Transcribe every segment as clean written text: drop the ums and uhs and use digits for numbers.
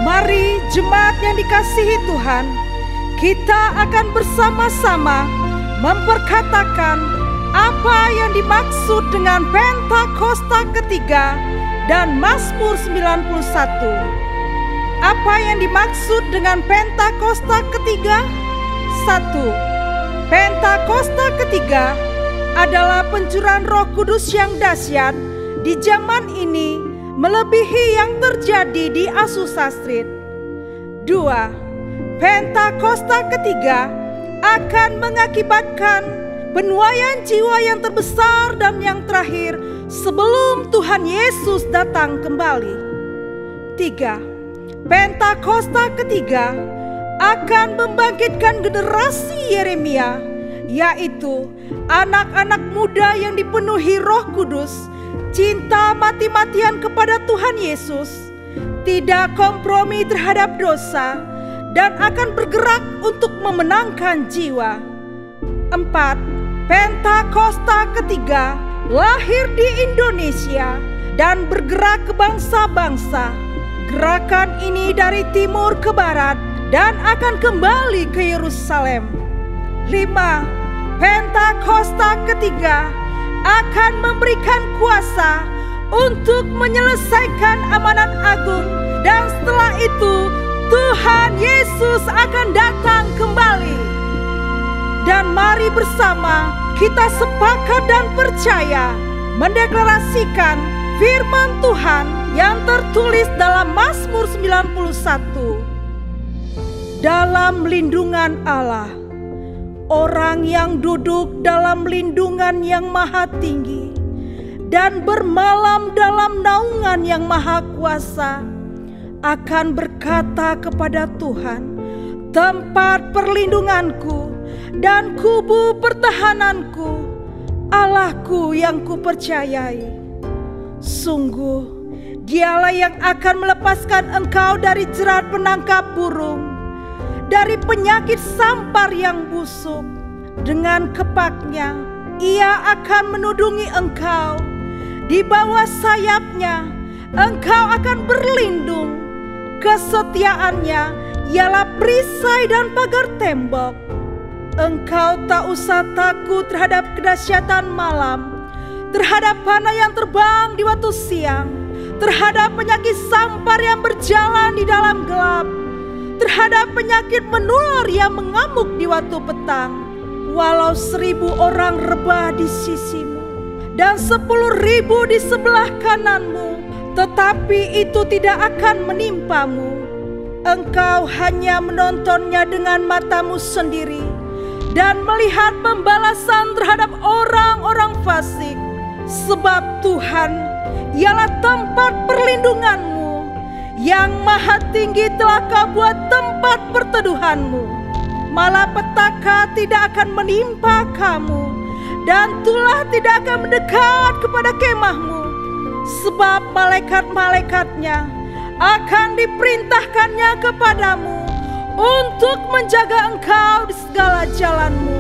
Mari jemaat yang dikasihi Tuhan, kita akan bersama-sama memperkatakan apa yang dimaksud dengan Pentakosta ketiga dan Mazmur 91. Apa yang dimaksud dengan Pentakosta ketiga? 1. Pentakosta ketiga adalah pencurahan Roh Kudus yang dahsyat di zaman ini, melebihi yang terjadi di Azusa Street. 2. Pentakosta ketiga akan mengakibatkan penuaian jiwa yang terbesar dan yang terakhir sebelum Tuhan Yesus datang kembali. 3. Pentakosta ketiga akan membangkitkan generasi Yeremia, yaitu anak-anak muda yang dipenuhi Roh Kudus, cinta mati-matian kepada Tuhan Yesus, tidak kompromi terhadap dosa, dan akan bergerak untuk memenangkan jiwa. 4. Pentakosta ketiga lahir di Indonesia dan bergerak ke bangsa-bangsa. Gerakan ini dari timur ke barat dan akan kembali ke Yerusalem. 5. Pentakosta ketiga akan memberikan kuasa untuk menyelesaikan amanat agung, dan setelah itu Tuhan Yesus akan datang kembali. Dan mari bersama kita sepakat dan percaya mendeklarasikan firman Tuhan yang tertulis dalam Mazmur 91. Dalam lindungan Allah, orang yang duduk dalam lindungan yang maha tinggi dan bermalam dalam naungan yang maha kuasa akan berkata kepada Tuhan, tempat perlindunganku dan kubu pertahananku, Allahku yang kupercayai. Sungguh, Dialah yang akan melepaskan engkau dari jerat penangkap burung, dari penyakit sampar yang busuk. Dengan kepaknya Ia akan menudungi engkau, di bawah sayapnya engkau akan berlindung. Kesetiaannya ialah perisai dan pagar tembok. Engkau tak usah takut terhadap kedahsyatan malam, terhadap panah yang terbang di waktu siang, terhadap penyakit sampar yang berjalan di dalam gelap, terhadap penyakit menular yang mengamuk di waktu petang. Walau 1000 orang rebah di sisimu dan 10.000 di sebelah kananmu, tetapi itu tidak akan menimpamu. Engkau hanya menontonnya dengan matamu sendiri dan melihat pembalasan terhadap orang-orang fasik. Sebab Tuhan ialah tempat perlindunganmu, yang maha tinggi telah kau buat tempat perteduhanmu. Malapetaka tidak akan menimpa kamu, dan tulah tidak akan mendekat kepada kemahmu. Sebab malaikat-malaikatnya akan diperintahkannya kepadamu untuk menjaga engkau di segala jalanmu.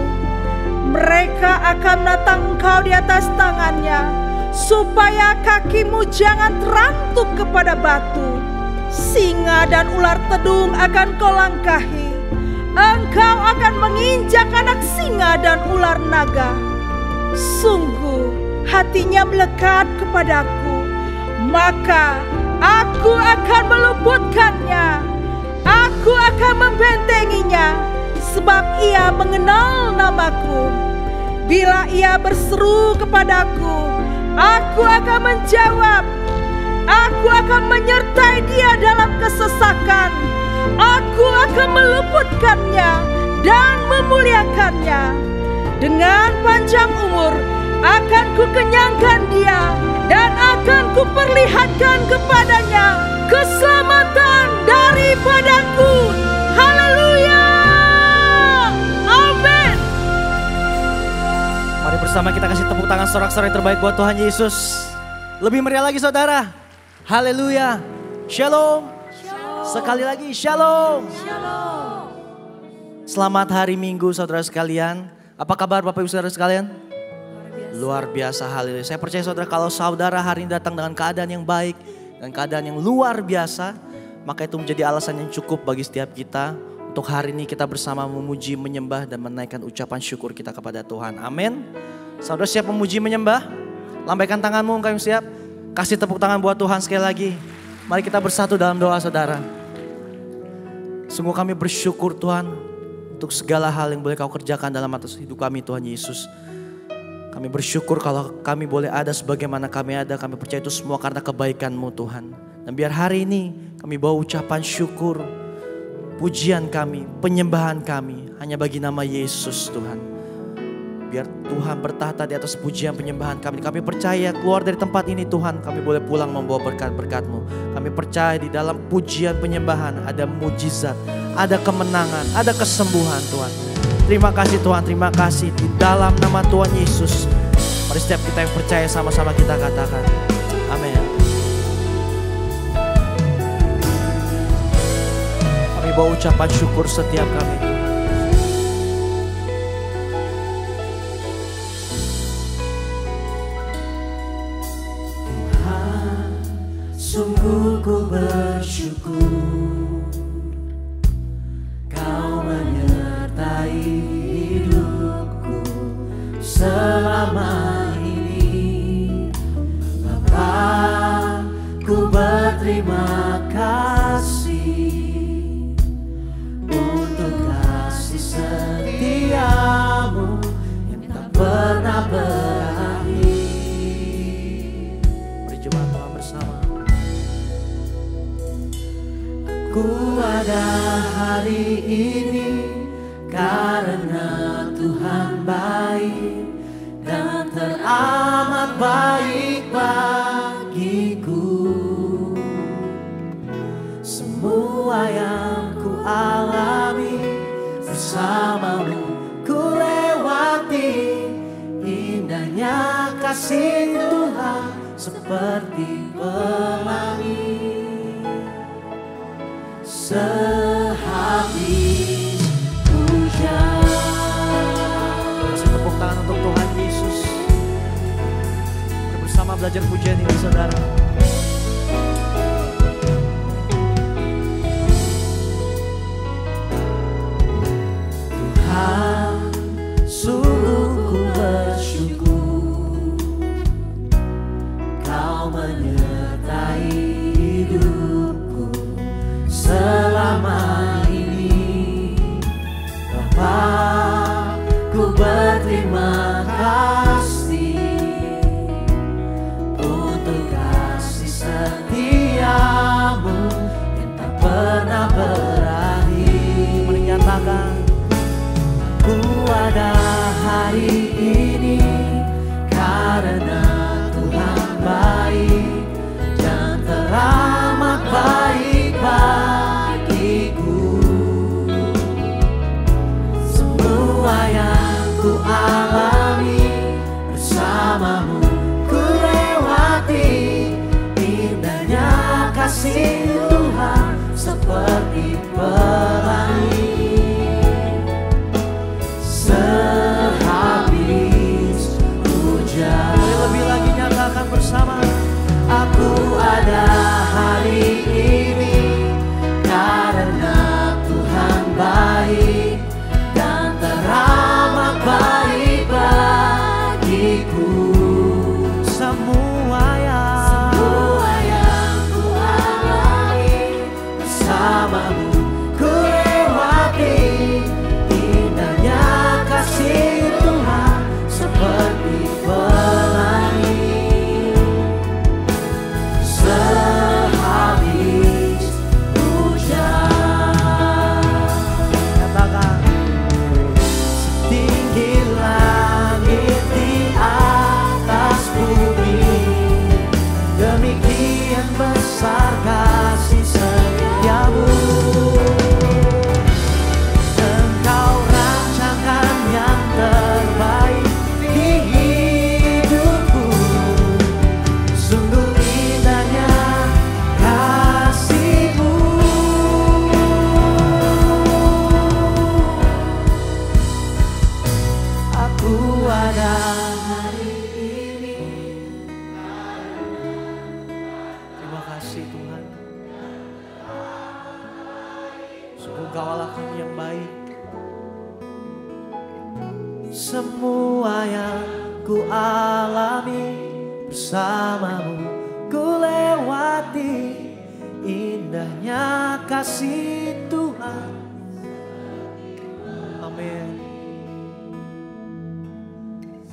Mereka akan menatang engkau di atas tangannya, supaya kakimu jangan terantuk kepada batu. Singa dan ular tedung akan kau langkahi. Engkau akan menginjak anak singa dan ular naga. Sungguh hatinya melekat kepadaku, maka aku akan meluputkannya. Aku akan membentenginya, sebab ia mengenal namaku. Bila ia berseru kepadaku, aku akan menjawab. Aku akan menyertai dia dalam kesesakan. Aku akan meluputkannya dan memuliakannya. Dengan panjang umur akan kukenyangkan dia, dan akan kuperlihatkan kepadanya keselamatan daripadaku. Haleluya. Amin. Mari bersama kita kasih tepuk tangan sorak-sorai terbaik buat Tuhan Yesus. Lebih meriah lagi saudara. Haleluya. Shalom. Sekali lagi shalom. Shalom. Selamat hari Minggu saudara sekalian. Apa kabar Bapak Ibu saudara sekalian? Luar biasa, haleluya. Saya percaya saudara, kalau saudara hari ini datang dengan keadaan yang baik dan keadaan yang luar biasa, maka itu menjadi alasan yang cukup bagi setiap kita untuk hari ini kita bersama memuji, menyembah dan menaikkan ucapan syukur kita kepada Tuhan. Amin. Saudara siap memuji, menyembah? Lambaikan tanganmu, engkau yang siap. Kasih tepuk tangan buat Tuhan sekali lagi. Mari kita bersatu dalam doa saudara. Sungguh kami bersyukur Tuhan untuk segala hal yang boleh kau kerjakan dalam atas hidup kami Tuhan Yesus. Kami bersyukur kalau kami boleh ada sebagaimana kami ada. Kami percaya itu semua karena kebaikan-Mu Tuhan. Dan biar hari ini kami bawa ucapan syukur, pujian kami, penyembahan kami hanya bagi nama Yesus Tuhan. Biar Tuhan bertahta di atas pujian penyembahan kami. Kami percaya keluar dari tempat ini Tuhan, kami boleh pulang membawa berkat-berkat-Mu. Kami percaya di dalam pujian penyembahan ada mujizat, ada kemenangan, ada kesembuhan Tuhan. Terima kasih Tuhan, terima kasih di dalam nama Tuhan Yesus. Mari setiap kita yang percaya sama-sama kita katakan amin. bawa ucapan syukur setiap kami. Tuhan, sungguh ku bersyukur Kau menyertai hidupku selama ini. Bapa, ku berterima kasih untuk kasih setiamu yang tak pernah berakhir. Mari coba Tuhan bersama. Ku ada hari ini karena Tuhan baik dan teramat baik bagiku. Semua yang ku alami bersamamu ku lewati. Indahnya kasih Tuhan seperti pelangi. Sehabis hujan. Kasih tepuk tangan untuk Tuhan Yesus. Bersama belajar pujian ini saudara. Tuhan, sungguh ku bersyukur Kau menyertai hidupku selama ini. Bapa, ku berterima kasih untuk kasih setiamu yang tak pernah berakhir. Menyatakan ku ada hari ini karena Tuhan baik dan teramat baik bagiku. Semua yang ku alami bersamamu ku lewati. Indahnya kasih Tuhan seperti pelangi. Sehabis hujan. Lebih lagi nyatakan bersama. Aku ada hari ini karena Tuhan baik dan teramat baik bagiku. Semua yang ku alami bersamamu ku lewati. Indahnya kasih Tuhan seperti pelangi. Sehabis hujan. Katakan, setinggi langit di atas bumi, demikian besar kasih setiamu. Engkau rancangan yang terbaik di hidupku. Sungguh indahnya kasih-Mu. Aku ada hari ini. Terima kasih Tuhan. Sungguh Kau Allah kami yang baik. Semua yang ku alami bersamamu ku lewati. Indahnya kasih Tuhan. Amin.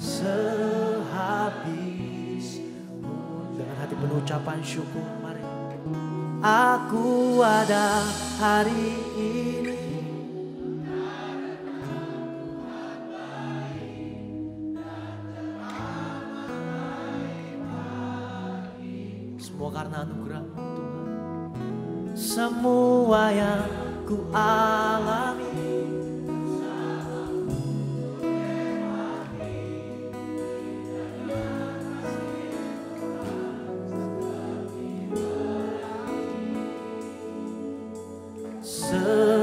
Sehabis dengan hati penuh ucapan syukur, mari. Aku ada hari ini. Semua karena anugerah-Mu Tuhan. Semua yang ku alami sehabis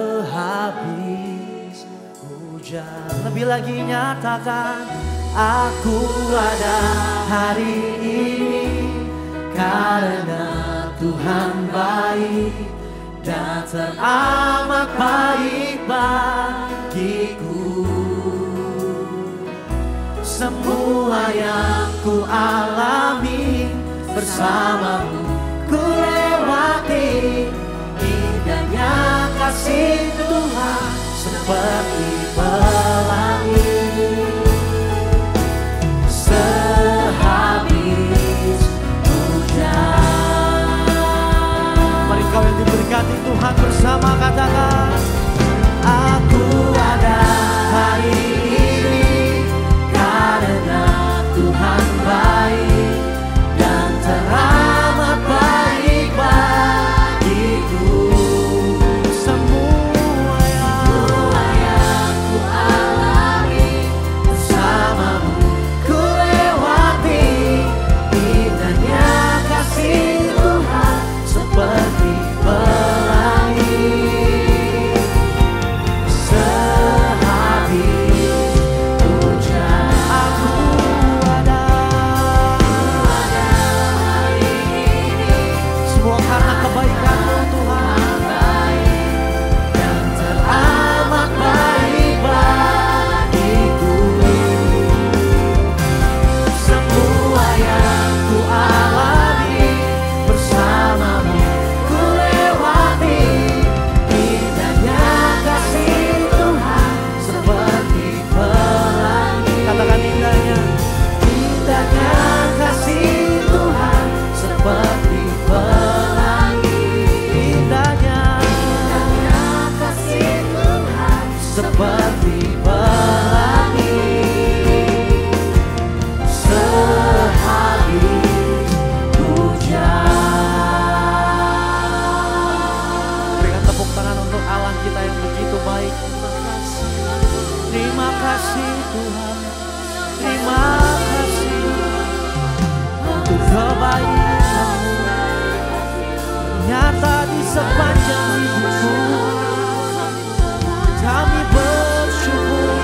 Lebih lagi nyatakan, aku ada hari ini karena Tuhan baik dan teramat baik bagiku. Semua yang ku alami bersamamu ku lewati. Indahnya kasih Tuhan seperti pelangi. Sehabis hujan. Mari kau yang diberkati Tuhan bersama katakan, aku ada hari ini karena Tuhan baik dan teramat baik bagiku. Semua yang ku alami bersamamu ku lewati. Indahnya kasih Tuhan seperti pelangi. Sehabis hujan aku ada hari ini. Semua karena kebaikan-Mu Tuhan dan teramat baik bagiku. Semua yang ku alami bersamamu ku lewati. Indahnya kasih Tuhan seperti pelangi. Katakan indahnya. Indahnya kasih Tuhan seperti pelangi. Indahnya kasih Tuhan seperti pelangi. Sehabis hujan. Berikan tepuk tangan untuk Allah kita yang begitu baik. Terima kasih Tuhan. Terima kasih untuk kebaikan-Mu nyata di sepanjang hidupku. Kami bersyukur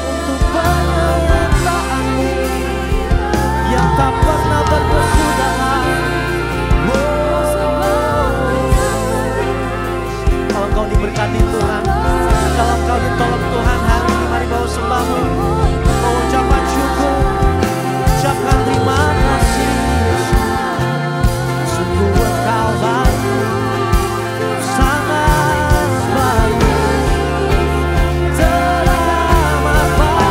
untuk penyertaan-Mu yang tak pernah berkesudahan. Kalau Engkau diberkati Tuhan, kalau Engkau ditolong Tuhan hari ini, mari bawa sembahmu, bawa ucapan syukur, ucapkan terima kasih. Sungguh Engkau baik, sangat baik, teramat baik.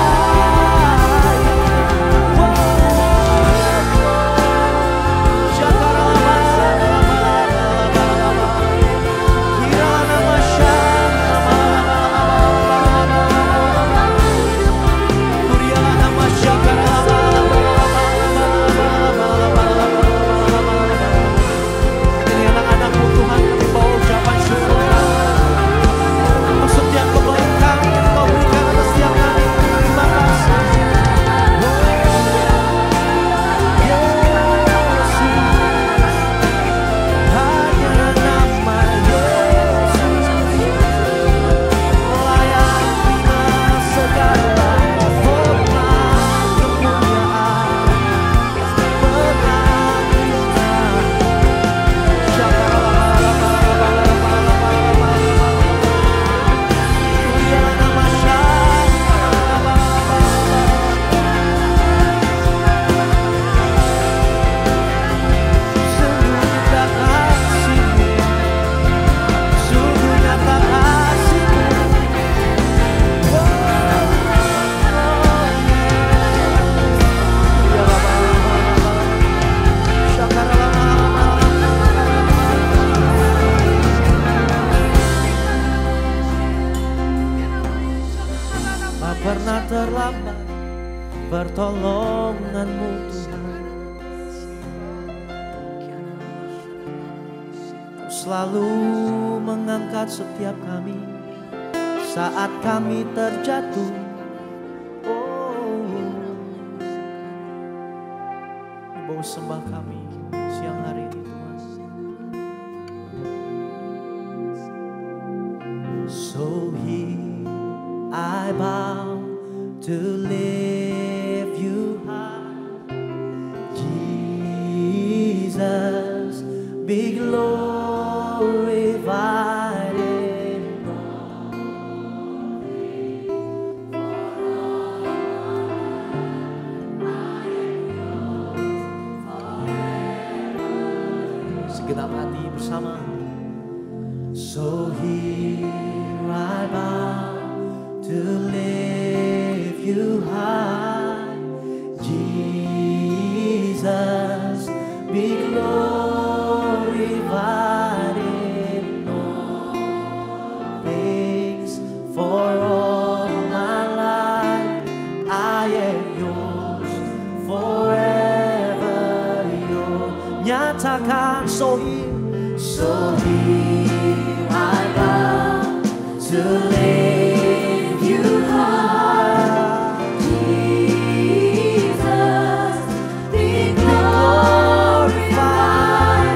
Ini anak-anak-Mu Tuhan, kami bawa ucapan syukur untuk setiap kebaikan yang Kau berikan atas setiap kami. Terima kasih. Hanya nama Yesus layak terima segala hormat, kemuliaan, pengabdian. Mulialah nama sungguh nyata kasih-Mu. Tak pernah terlambat pertolongan-Mu Tuhan. Kau selalu mengangkat setiap kami saat kami terjatuh. Bawa sembah kami siang hari ini Tuhan. So here I bow to lift you high. Jesus, be glorified in all things. Segenap hati bersama. So here I bow to lift you high. Jesus, be glorified in all things. For all my life I am yours, forever yours. Nyatakan, so here I bow to lift you high. Jesus, be glorified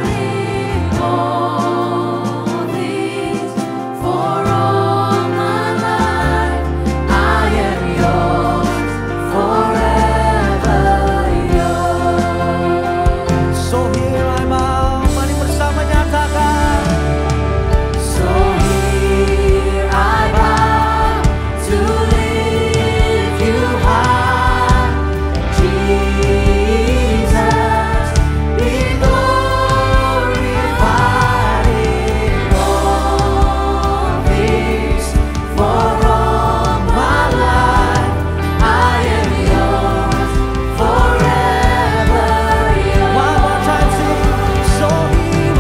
in all things. For all my life I am yours, forever yours. So here I bow, mari bersama nyatakan. So here I bow to lift you high. Jesus, be glorified in all things. For all my life I am yours, forever yours. One more time, sing. So here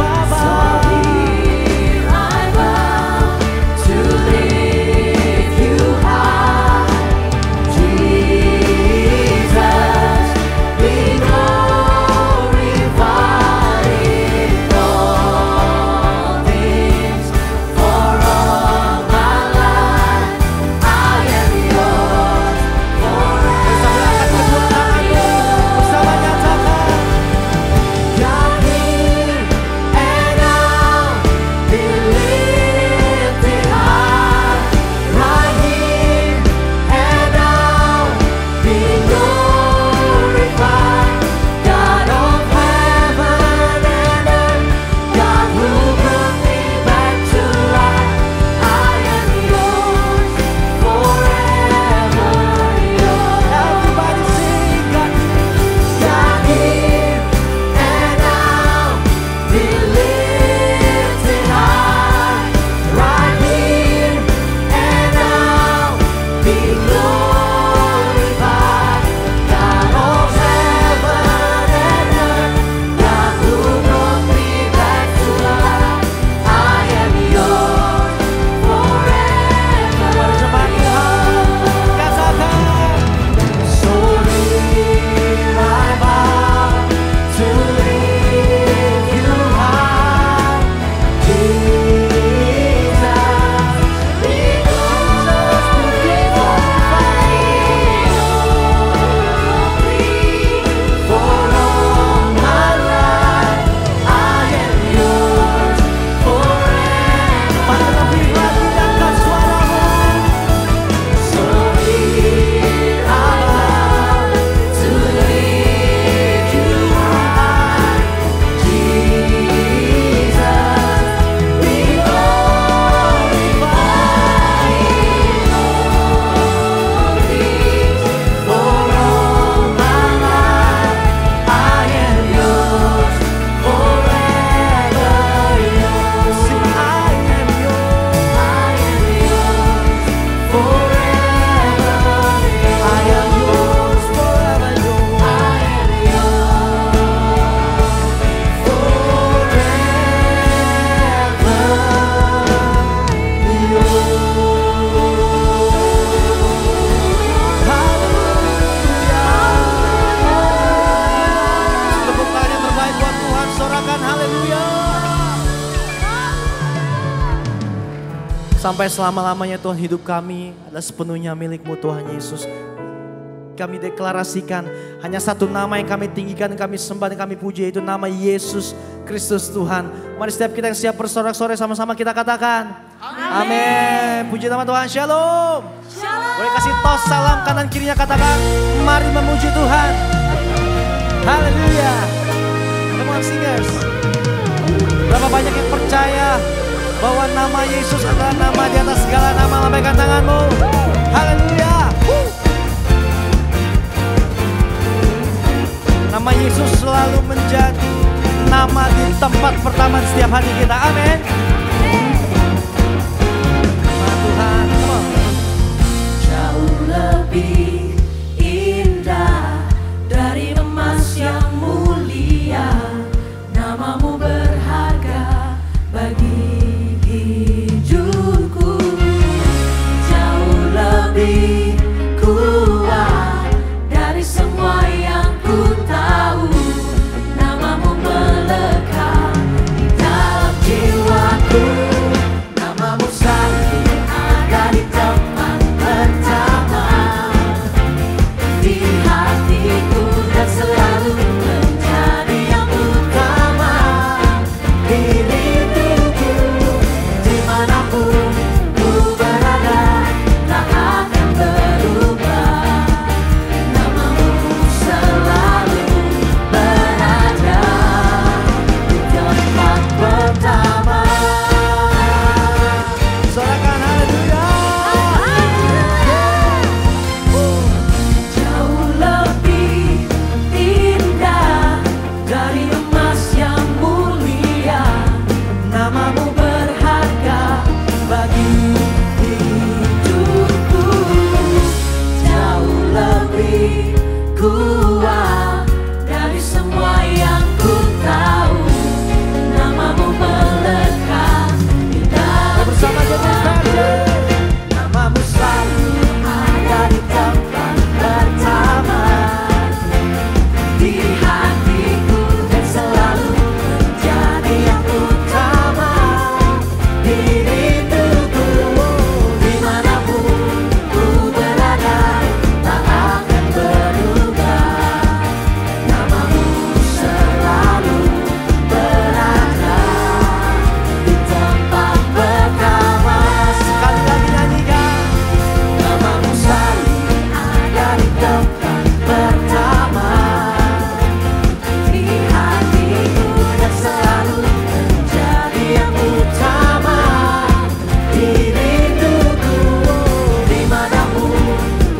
I bow. To lift you high. Jesus, be glorified in all things. For all my life I am yours, forever yours. God here and now, be lifted high. Right here and now, be glorified. God of heaven and earth, God who brought me back to life. I am yours, forever yours. Everybody sing, God here and now, be lifted high. Right here and now, be glorified. God of heaven and earth, God who brought me back to life. I am yours, forever yours. So here I bow to lift you high. Jesus, be glorified in all things. For all my life I am yours, forever. Angkat suaramu. So here I bow to lift you high. Jesus, be glorified in all things. For all my life I am yours, forever yours. Sing, I am yours, forever yours. I am yours, forever yours. I am yours, Tepuk tangan yang terbaik buat Tuhan, sorakan haleluya. Sampai selama-lamanya Tuhan, hidup kami adalah sepenuhnya milik-Mu Tuhan Yesus. Kami deklarasikan hanya satu nama yang kami tinggikan, kami sembah dan kami puji, yaitu nama Yesus Kristus Tuhan. Mari setiap kita yang siap bersorak-sorai sama-sama kita katakan. Amin. Puji nama Tuhan. Shalom. Shalom. Boleh kasih tos salam kanan kirinya, katakan mari memuji Tuhan. Haleluya. Come on singers. Berapa banyak yang percaya bahwa nama Yesus adalah nama di atas segala nama? Lambaikan tanganmu. Haleluya. Nama Yesus selalu menjadi nama di tempat pertama setiap hari kita. Amin. Nama Tuhan. Come on. Jauh lebih indah dari emas yang mulia, namamu berharga bagi hidupku. Jauh lebih kuat dari semua yang ku tahu, namamu melekat di dalam jiwaku. Namamu selalu ada di tempat pertama di hatiku, dan selalu menjadi yang utama di hidupku. Dimanapun ku berada, tak akan berubah. Namamu selalu berada di tempat pertama. Sorakan haleluya. Jauh lebih indah dari emas yang mulia, namamu berharga bagi hidupku. Jauh lebih kuat dari semua yang ku tahu, namamu melekat di dalam Bersama jadi jiwaku. Namamu selalu ada di tempat pertama di hatiku, dan selalu menjadi yang utama di hidupku. Dimanapun ku berada, tak akan berubah. Namamu selalu berada di tempat pertama. Sekali lagi nyanyikan. Namamu selalu ada di tempat pertama di hatiku, dan selalu menjadi yang utama di hidupku. Dimanapun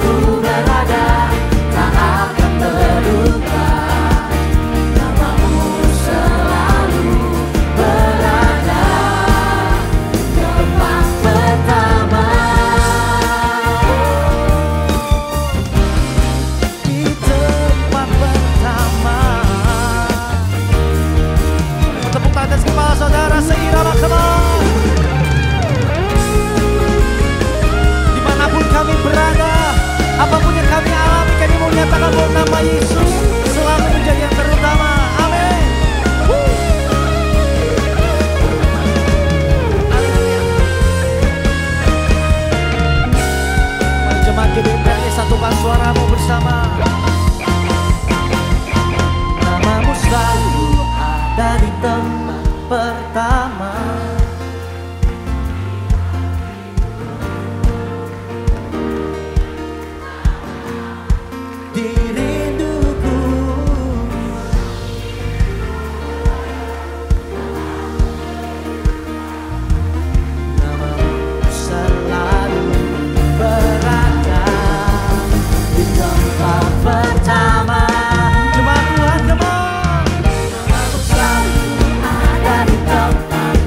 ku berada, tak akan berubah. Namamu selalu berada di tempat pertama. Di tempat pertama. Tepuk tangan atas kepala saudara seirama, come on. Dimanapun kami berada, apapun yang kami alami, kami mau nyatakan bahwa nama Yesus selalu menjadi yang terutama. Amin. Haleluya. Mari jemaat GBPI satukan suaramu bersama. Namamu selalu ada di tempat pertama. Di rinduku. Namamu selalu berada di tempat pertama. Jemaat Tuhan, come on. Namamu selalu ada di tempat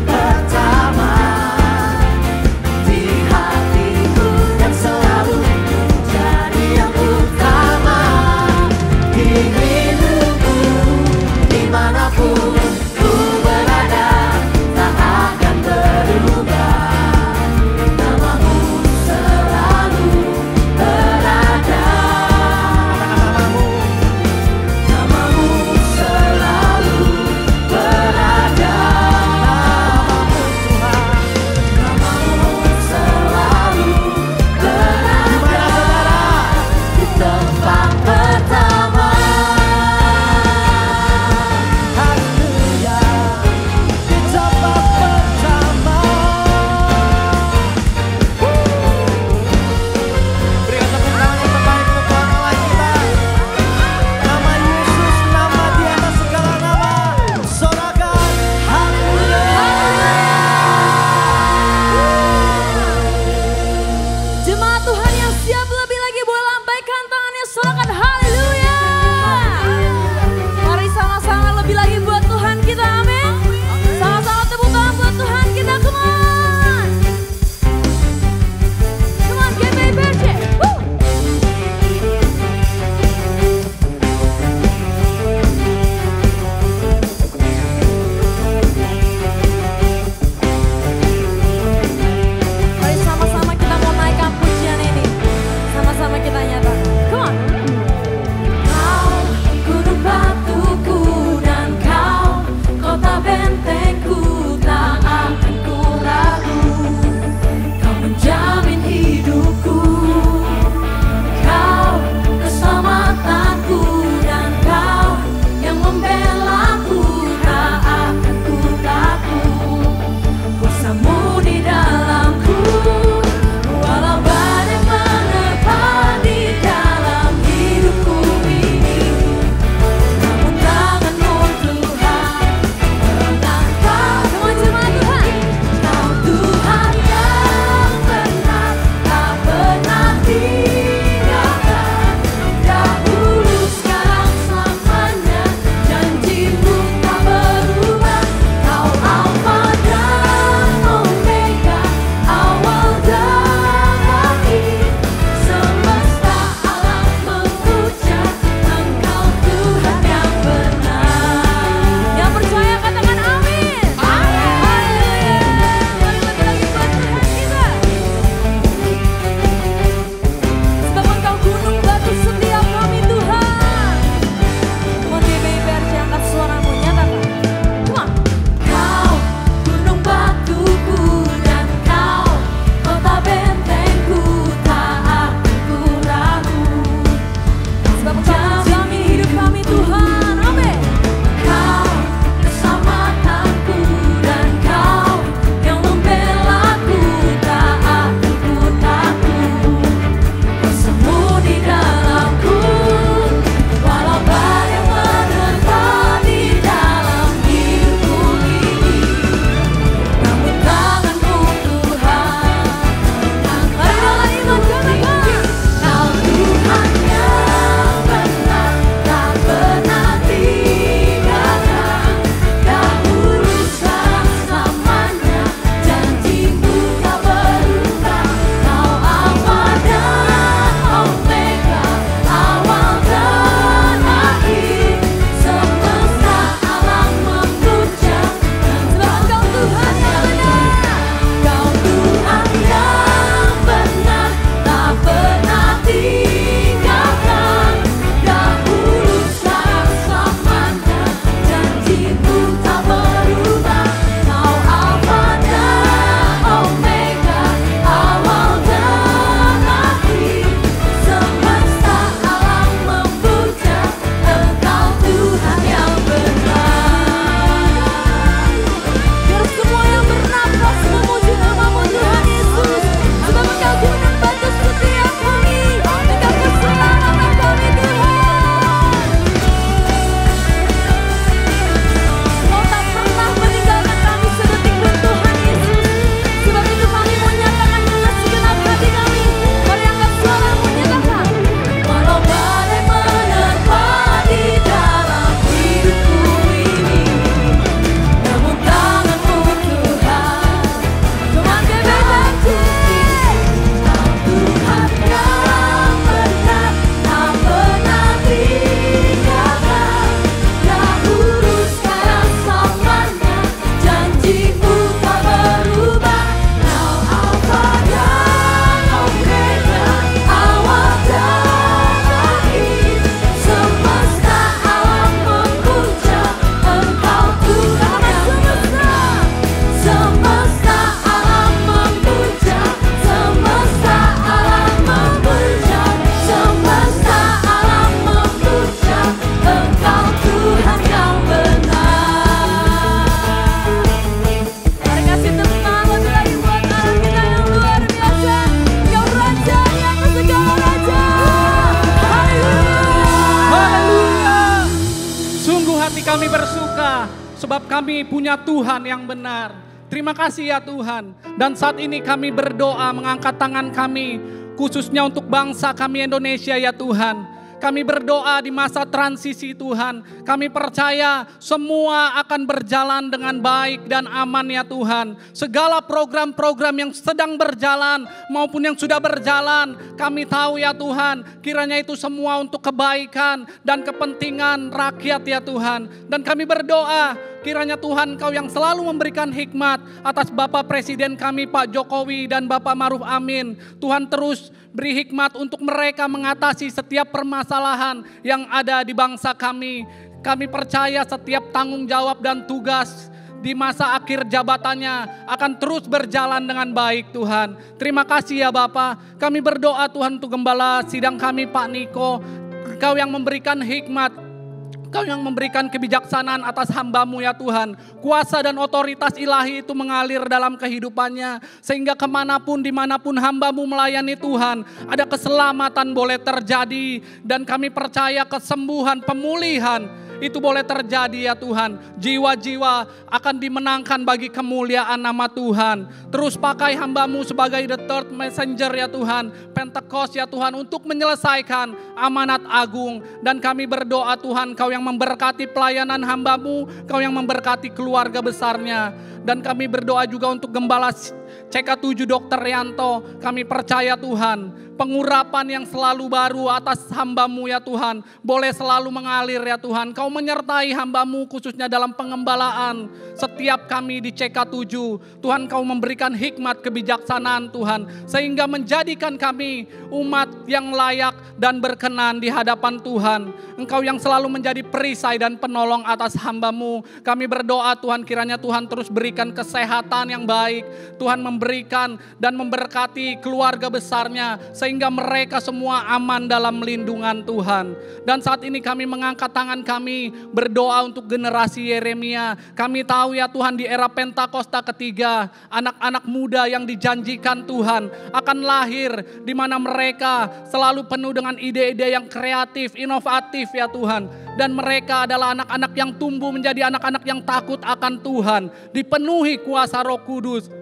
kami punya Tuhan yang benar. Terima kasih ya Tuhan. Dan saat ini kami berdoa mengangkat tangan kami, khususnya untuk bangsa kami Indonesia ya Tuhan. Kami berdoa di masa transisi Tuhan. Kami percaya semua akan berjalan dengan baik dan aman ya Tuhan. Segala program-program yang sedang berjalan maupun yang sudah berjalan, kami tahu ya Tuhan, kiranya itu semua untuk kebaikan dan kepentingan rakyat ya Tuhan. Dan kami berdoa, kiranya Tuhan Kau yang selalu memberikan hikmat atas Bapak Presiden kami Pak Jokowi dan Bapak Maruf Amin. Tuhan terus beri hikmat untuk mereka mengatasi setiap permasalahan yang ada di bangsa kami. Kami percaya setiap tanggung jawab dan tugas di masa akhir jabatannya akan terus berjalan dengan baik Tuhan. Terima kasih ya Bapak. Kami berdoa Tuhan untuk gembala sidang kami Pak Niko. Kau yang memberikan hikmat, Kau yang memberikan kebijaksanaan atas hamba-Mu ya Tuhan. Kuasa dan otoritas ilahi itu mengalir dalam kehidupannya. Sehingga kemanapun, dimanapun hamba-Mu melayani Tuhan, ada keselamatan boleh terjadi. Dan kami percaya kesembuhan, pemulihan itu boleh terjadi ya Tuhan. Jiwa-jiwa akan dimenangkan bagi kemuliaan nama Tuhan. Terus pakai hamba-Mu sebagai the third messenger ya Tuhan. Pentecost ya Tuhan, untuk menyelesaikan amanat agung. Dan kami berdoa Tuhan, Kau yang memberkati pelayanan hamba-Mu, Kau yang memberkati keluarga besarnya. Dan kami berdoa juga untuk Gembala CK7 Dr. Rianto. Kami percaya Tuhan, pengurapan yang selalu baru atas hamba-Mu ya Tuhan, boleh selalu mengalir ya Tuhan. Kau menyertai hamba-Mu khususnya dalam pengembalaan setiap kami di CK7. Tuhan, Kau memberikan hikmat kebijaksanaan Tuhan, sehingga menjadikan kami umat yang layak dan berkenan di hadapan Tuhan. Engkau yang selalu menjadi perisai dan penolong atas hamba-Mu. Kami berdoa Tuhan, kiranya Tuhan terus berikan kesehatan yang baik. Tuhan memberikan dan memberkati keluarga besarnya, sehingga mereka semua aman dalam lindungan Tuhan. Dan saat ini kami mengangkat tangan kami berdoa untuk generasi Yeremia. Kami tahu ya Tuhan, di era Pentakosta ketiga, anak-anak muda yang dijanjikan Tuhan akan lahir, di mana mereka selalu penuh dengan ide-ide yang kreatif, inovatif ya Tuhan. Dan mereka adalah anak-anak yang tumbuh menjadi anak-anak yang takut akan Tuhan, dipenuhi kuasa Roh Kudus.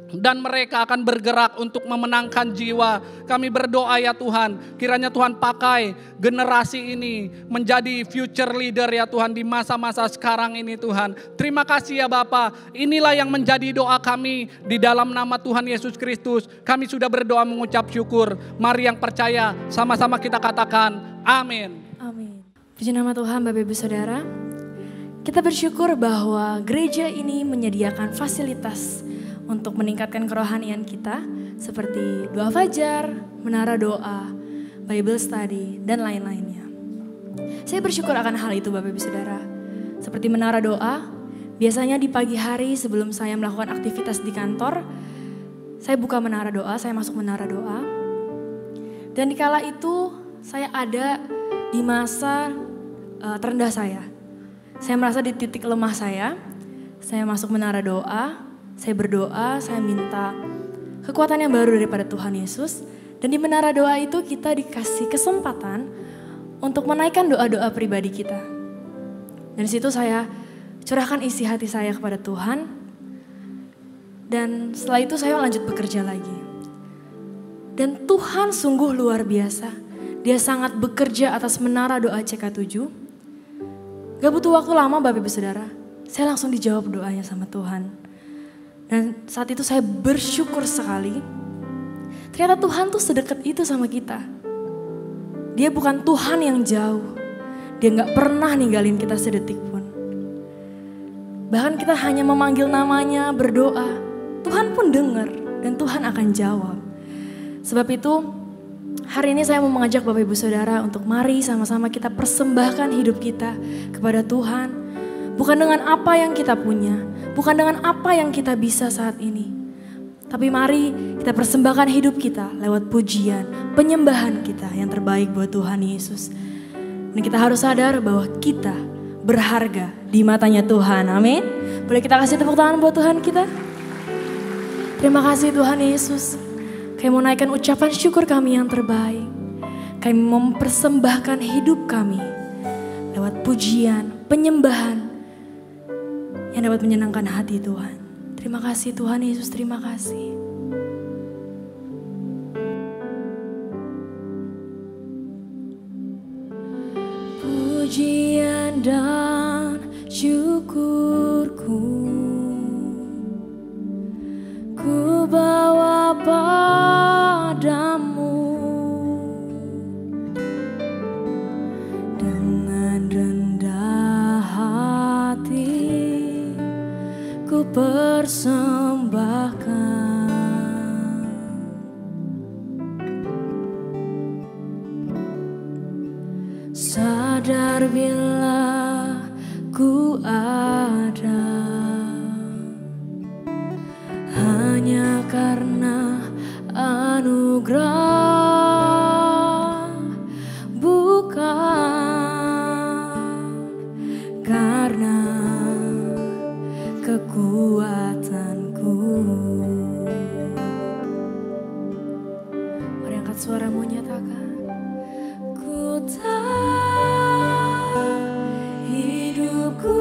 Dan mereka akan bergerak untuk memenangkan jiwa. Kami berdoa ya Tuhan, kiranya Tuhan pakai generasi ini menjadi future leader ya Tuhan di masa-masa sekarang ini Tuhan. Terima kasih ya Bapa. Inilah yang menjadi doa kami di dalam nama Tuhan Yesus Kristus. Kami sudah berdoa mengucap syukur. Mari yang percaya sama-sama kita katakan amin. Amin. Puji nama Tuhan Bapak Ibu Saudara. Kita bersyukur bahwa gereja ini menyediakan fasilitas untuk meningkatkan kerohanian kita seperti doa fajar, menara doa, Bible study, dan lain-lainnya. Saya bersyukur akan hal itu Bapak Ibu Saudara. Seperti menara doa, biasanya di pagi hari sebelum saya melakukan aktivitas di kantor, saya buka menara doa, saya masuk menara doa. Dan dikala itu saya ada di masa terendah saya. Saya merasa di titik lemah saya masuk menara doa. Saya berdoa, saya minta kekuatan yang baru daripada Tuhan Yesus. Dan di menara doa itu kita dikasih kesempatan untuk menaikkan doa-doa pribadi kita. Dan di situ saya curahkan isi hati saya kepada Tuhan. Dan setelah itu saya lanjut bekerja lagi. Dan Tuhan sungguh luar biasa. Dia sangat bekerja atas menara doa CK7. Gak butuh waktu lama Bapak Ibu Saudara. Saya langsung dijawab doanya sama Tuhan. Dan saat itu saya bersyukur sekali. Ternyata Tuhan tuh sedekat itu sama kita. Dia bukan Tuhan yang jauh. Dia gak pernah ninggalin kita sedetik pun. Bahkan kita hanya memanggil namanya, berdoa. Tuhan pun dengar dan Tuhan akan jawab. Sebab itu hari ini saya mau mengajak Bapak Ibu Saudara untuk mari sama-sama kita persembahkan hidup kita kepada Tuhan. Bukan dengan apa yang kita punya, bukan dengan apa yang kita bisa saat ini. Tapi mari kita persembahkan hidup kita lewat pujian, penyembahan kita yang terbaik buat Tuhan Yesus. Dan kita harus sadar bahwa kita berharga di matanya Tuhan, amin. Boleh kita kasih tepuk tangan buat Tuhan kita? Terima kasih Tuhan Yesus. Kami mau naikkan ucapan syukur kami yang terbaik. Kami mempersembahkan hidup kami lewat pujian, penyembahan yang dapat menyenangkan hati Tuhan. Terima kasih Tuhan Yesus, terima kasih. Pujian dan syukurku ku bawa padamu, dengan rendah hati ku persembahkan. Sadar bila ku ada hanya karena anugerah, bukan karena kekuatanku. Mari angkat suaramu, nyatakan. Ku tahu hidupku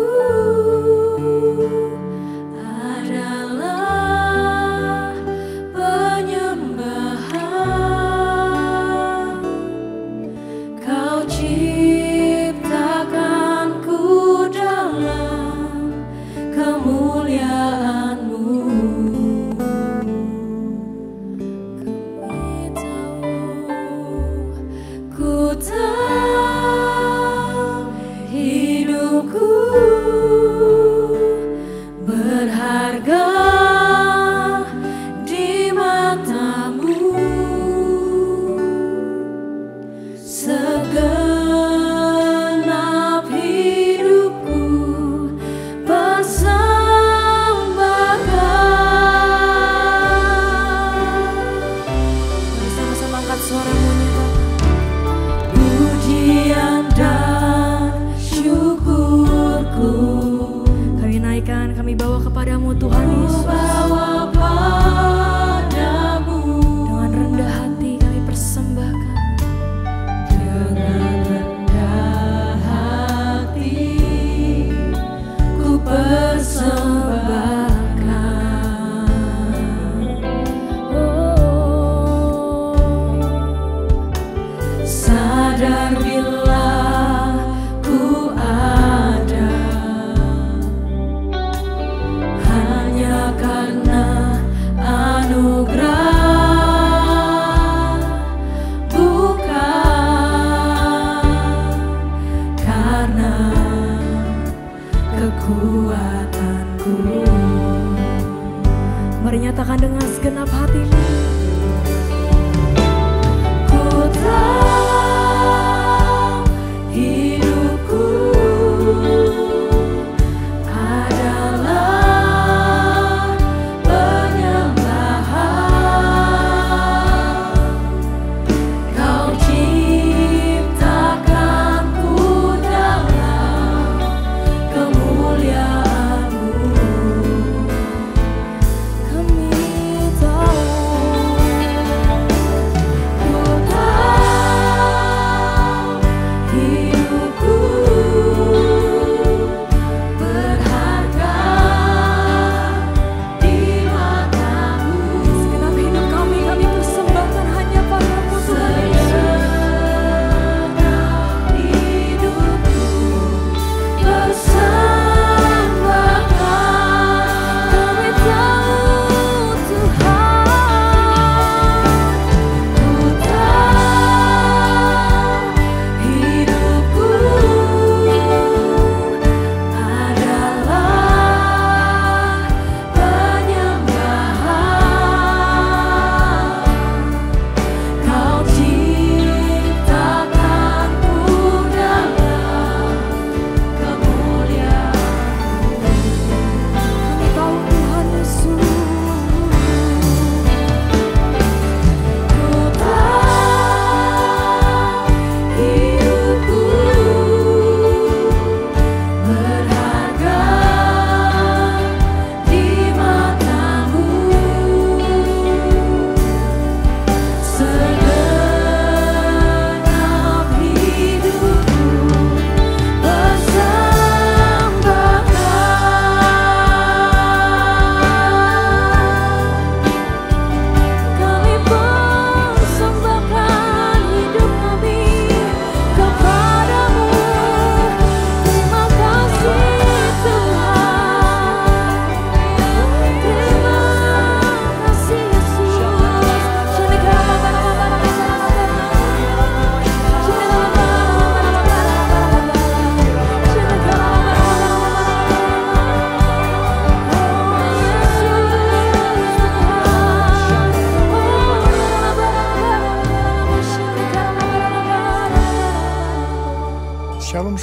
adalah penyembahan. Kau ciptakanku dalam kemuliaan-Mu. Kami tahu, ku tahu hidupku berharga di mata-Mu. Segenap hidupku persembahkan. Mari sama-sama angkat suaramu, nyatakan. Pujian dan syukurku kami naikkan, kami bawa kepadamu Tuhan Yesus. Bawa padamu, dengan rendah hati kami persembahkan. Dengan rendah hati ku persembahkan. Sadar bila ku ada hanya karena anugerah, bukan karena kekuatanku. Mari nyatakan dengan segenap hatimu. Ku tahu hidupku adalah penyembahan. Kau ciptakanku dalam kemuliaan-Mu. Kami tahu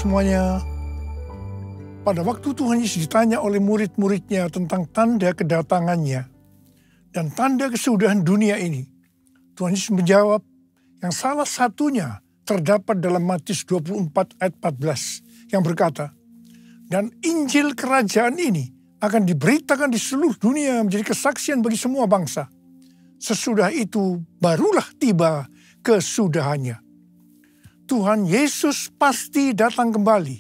semuanya, pada waktu Tuhan Yesus ditanya oleh murid-muridnya tentang tanda kedatangannya dan tanda kesudahan dunia ini, Tuhan Yesus menjawab yang salah satunya terdapat dalam Matius 24 ayat 14 yang berkata, dan Injil kerajaan ini akan diberitakan di seluruh dunia menjadi kesaksian bagi semua bangsa. Sesudah itu barulah tiba kesudahannya. Tuhan Yesus pasti datang kembali.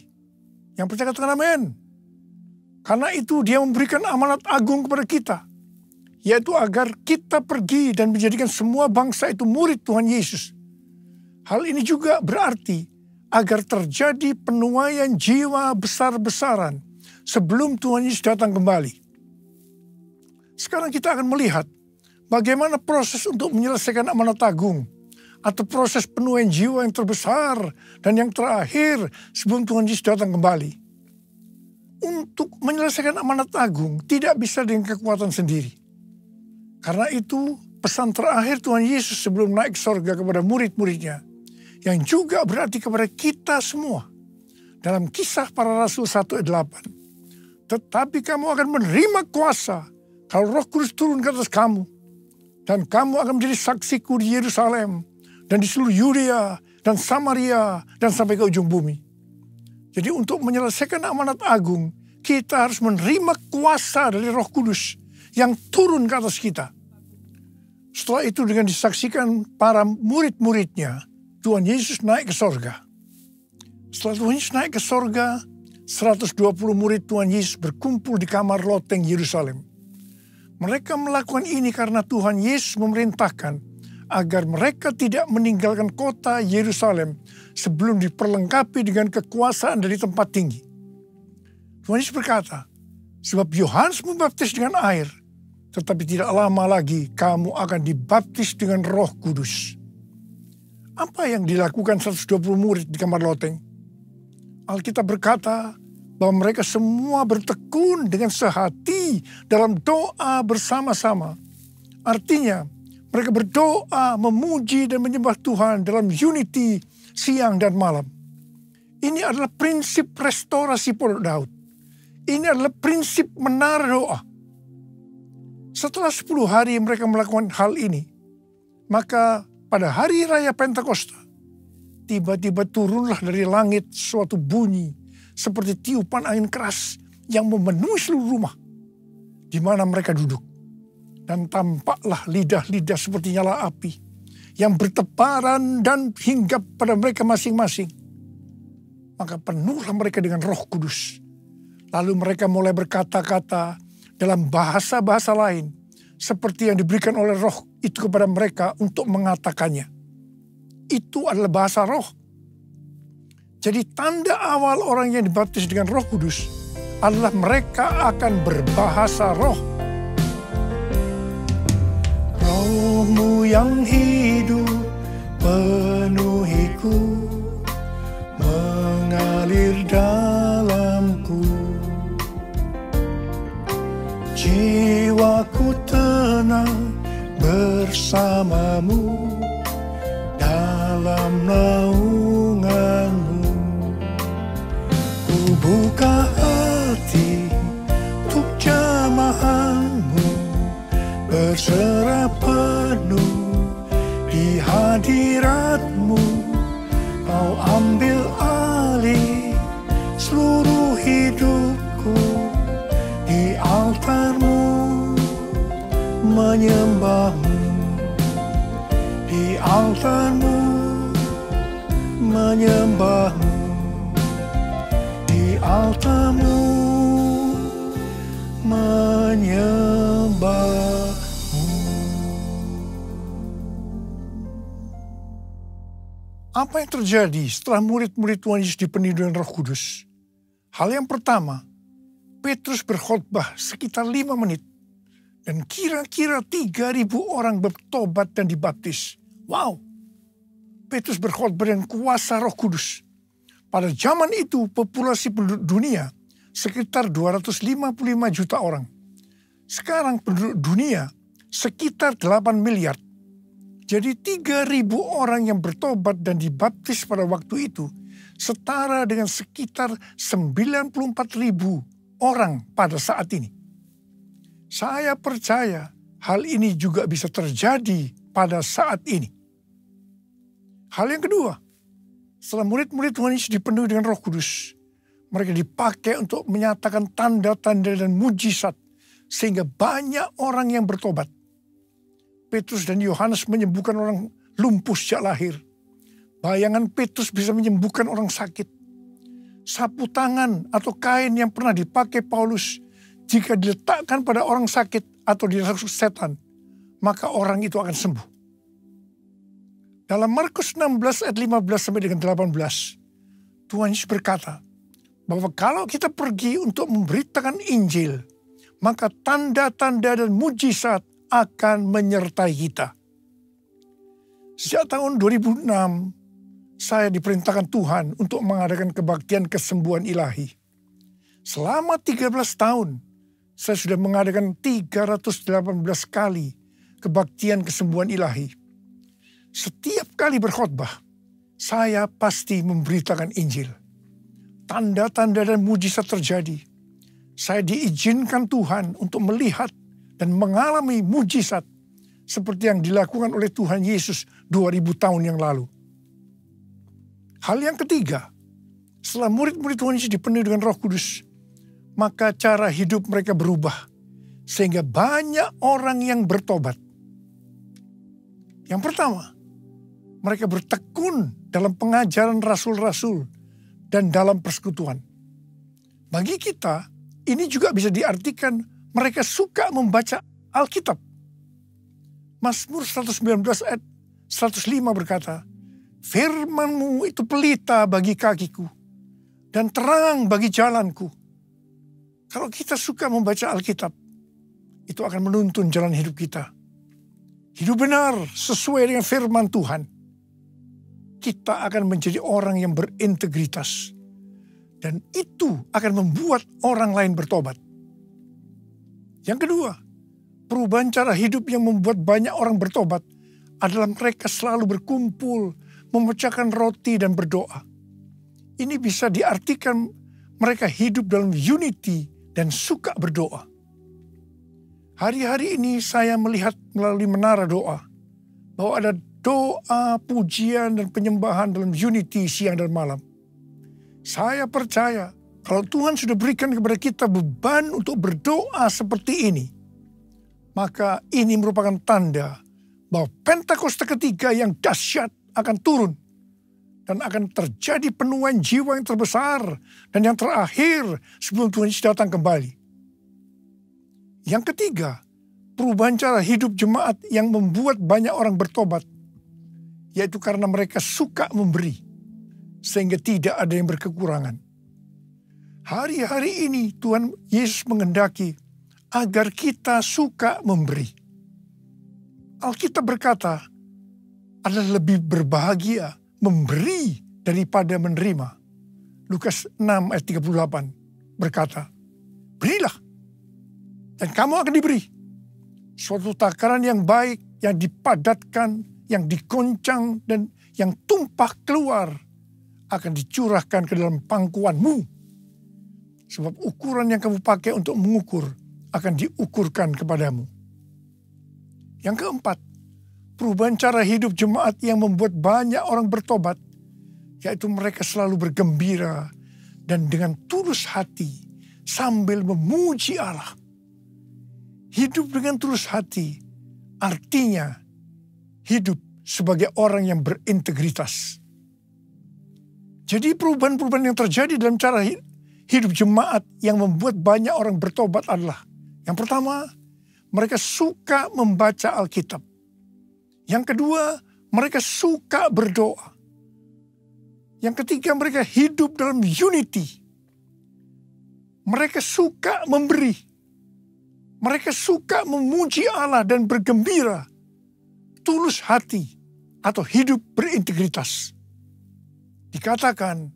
Yang percaya katakan amin. Karena itu dia memberikan amanat agung kepada kita. Yaitu agar kita pergi dan menjadikan semua bangsa itu murid Tuhan Yesus. Hal ini juga berarti agar terjadi penuaian jiwa besar-besaran sebelum Tuhan Yesus datang kembali. Sekarang kita akan melihat bagaimana proses untuk menyelesaikan amanat agung atau proses penuaian jiwa yang terbesar dan yang terakhir sebelum Tuhan Yesus datang kembali. Untuk menyelesaikan amanat agung tidak bisa dengan kekuatan sendiri. Karena itu pesan terakhir Tuhan Yesus sebelum naik surga kepada murid-muridnya, yang juga berarti kepada kita semua. Dalam Kisah Para Rasul 1 ayat 8. Tetapi kamu akan menerima kuasa kalau Roh Kudus turun ke atas kamu. Dan kamu akan menjadi saksiku di Yerusalem dan di seluruh Yudea dan Samaria dan sampai ke ujung bumi. Jadi untuk menyelesaikan amanat agung, kita harus menerima kuasa dari Roh Kudus yang turun ke atas kita. Setelah itu dengan disaksikan para murid-muridnya, Tuhan Yesus naik ke sorga. Setelah Tuhan Yesus naik ke sorga, 120 murid Tuhan Yesus berkumpul di kamar loteng Yerusalem. Mereka melakukan ini karena Tuhan Yesus memerintahkan agar mereka tidak meninggalkan kota Yerusalem sebelum diperlengkapi dengan kekuasaan dari tempat tinggi. Tuhan Yesus berkata, sebab Yohanes membaptis dengan air, tetapi tidak lama lagi kamu akan dibaptis dengan Roh Kudus. Apa yang dilakukan 120 murid di kamar loteng? Alkitab berkata bahwa mereka semua bertekun dengan sehati dalam doa bersama-sama. Artinya, mereka berdoa, memuji dan menyembah Tuhan dalam unity siang dan malam. Ini adalah prinsip restorasi Pondok Daud. Ini adalah prinsip menara doa. Setelah 10 hari mereka melakukan hal ini, maka pada hari raya Pentakosta, tiba-tiba turunlah dari langit suatu bunyi seperti tiupan angin keras yang memenuhi seluruh rumah di mana mereka duduk. Dan tampaklah lidah-lidah seperti nyala api yang bertebaran dan hinggap pada mereka masing-masing. Maka penuhlah mereka dengan Roh Kudus. Lalu mereka mulai berkata-kata dalam bahasa-bahasa lain seperti yang diberikan oleh Roh itu kepada mereka untuk mengatakannya. Itu adalah bahasa roh. Jadi tanda awal orang yang dibaptis dengan Roh Kudus adalah mereka akan berbahasa roh. Rohmu yang hidup penuhiku, mengalir dalamku. Jiwaku tenang bersamamu dalam naunganmu. Ku buka hati untuk jamahanmu, berserah penuh di hadiratmu. Kau ambil alih seluruh hidupku, di altarmu menyembahmu, di altarmu menyembahmu, di altarmu menyembahmu. Apa yang terjadi setelah murid-murid Tuhan Yesus dipenuhi dengan Roh Kudus? Hal yang pertama, Petrus berkhotbah sekitar 5 menit. Dan kira-kira 3.000 orang bertobat dan dibaptis. Wow! Petrus berkhotbah dengan kuasa Roh Kudus. Pada zaman itu populasi penduduk dunia sekitar 255 juta orang. Sekarang penduduk dunia sekitar 8 miliar. Jadi 3.000 orang yang bertobat dan dibaptis pada waktu itu setara dengan sekitar 94.000 orang pada saat ini. Saya percaya hal ini juga bisa terjadi pada saat ini. Hal yang kedua, setelah murid-murid Tuhan Yesus dipenuhi dengan Roh Kudus, mereka dipakai untuk menyatakan tanda-tanda dan mujizat sehingga banyak orang yang bertobat. Petrus dan Yohanes menyembuhkan orang lumpuh sejak lahir. Bayangan Petrus bisa menyembuhkan orang sakit. Sapu tangan atau kain yang pernah dipakai Paulus, jika diletakkan pada orang sakit atau dirasuk setan, maka orang itu akan sembuh. Dalam Markus 16 ayat 15 sampai dengan 18, Tuhan Yesus berkata bahwa kalau kita pergi untuk memberitakan Injil, maka tanda-tanda dan mujizat akan menyertai kita. Sejak tahun 2006, saya diperintahkan Tuhan untuk mengadakan kebaktian kesembuhan ilahi. Selama 13 tahun, saya sudah mengadakan 318 kali kebaktian kesembuhan ilahi. Setiap kali berkhotbah, saya pasti memberitakan Injil. Tanda-tanda dan mujizat terjadi. Saya diizinkan Tuhan untuk melihat dan mengalami mujizat seperti yang dilakukan oleh Tuhan Yesus 2000 tahun yang lalu. Hal yang ketiga, setelah murid-murid Tuhan Yesus dipenuhi dengan Roh Kudus, maka cara hidup mereka berubah sehingga banyak orang yang bertobat. Yang pertama, mereka bertekun dalam pengajaran rasul-rasul dan dalam persekutuan. Bagi kita, ini juga bisa diartikan mereka suka membaca Alkitab. Mazmur 119 ayat 105 berkata, "Firman-Mu itu pelita bagi kakiku dan terang bagi jalanku." Kalau kita suka membaca Alkitab, itu akan menuntun jalan hidup kita. Hidup benar sesuai dengan firman Tuhan. Kita akan menjadi orang yang berintegritas. Dan itu akan membuat orang lain bertobat. Yang kedua, perubahan cara hidup yang membuat banyak orang bertobat adalah mereka selalu berkumpul, memecahkan roti dan berdoa. Ini bisa diartikan mereka hidup dalam unity dan suka berdoa. Hari-hari ini saya melihat melalui menara doa bahwa ada doa, pujian, dan penyembahan dalam unity siang dan malam. Saya percaya kalau Tuhan sudah berikan kepada kita beban untuk berdoa seperti ini, maka ini merupakan tanda bahwa Pentakosta ketiga yang dahsyat akan turun dan akan terjadi penuaian jiwa yang terbesar dan yang terakhir sebelum Tuhan Yesus datang kembali. Yang ketiga, perubahan cara hidup jemaat yang membuat banyak orang bertobat, yaitu karena mereka suka memberi, sehingga tidak ada yang berkekurangan. Hari-hari ini Tuhan Yesus menghendaki agar kita suka memberi. Alkitab berkata, adalah lebih berbahagia memberi daripada menerima. Lukas 6 ayat 38 berkata, "Berilah, dan kamu akan diberi. Suatu takaran yang baik, yang dipadatkan, yang digoncang, dan yang tumpah keluar akan dicurahkan ke dalam pangkuanmu. Sebab ukuran yang kamu pakai untuk mengukur akan diukurkan kepadamu." Yang keempat, perubahan cara hidup jemaat yang membuat banyak orang bertobat, yaitu mereka selalu bergembira dan dengan tulus hati sambil memuji Allah. Hidup dengan tulus hati artinya hidup sebagai orang yang berintegritas. Jadi perubahan-perubahan yang terjadi dalam cara hidup jemaat yang membuat banyak orang bertobat adalah, yang pertama, mereka suka membaca Alkitab. Yang kedua, mereka suka berdoa. Yang ketiga, mereka hidup dalam unity. Mereka suka memberi. Mereka suka memuji Allah dan bergembira. Tulus hati atau hidup berintegritas. Dikatakan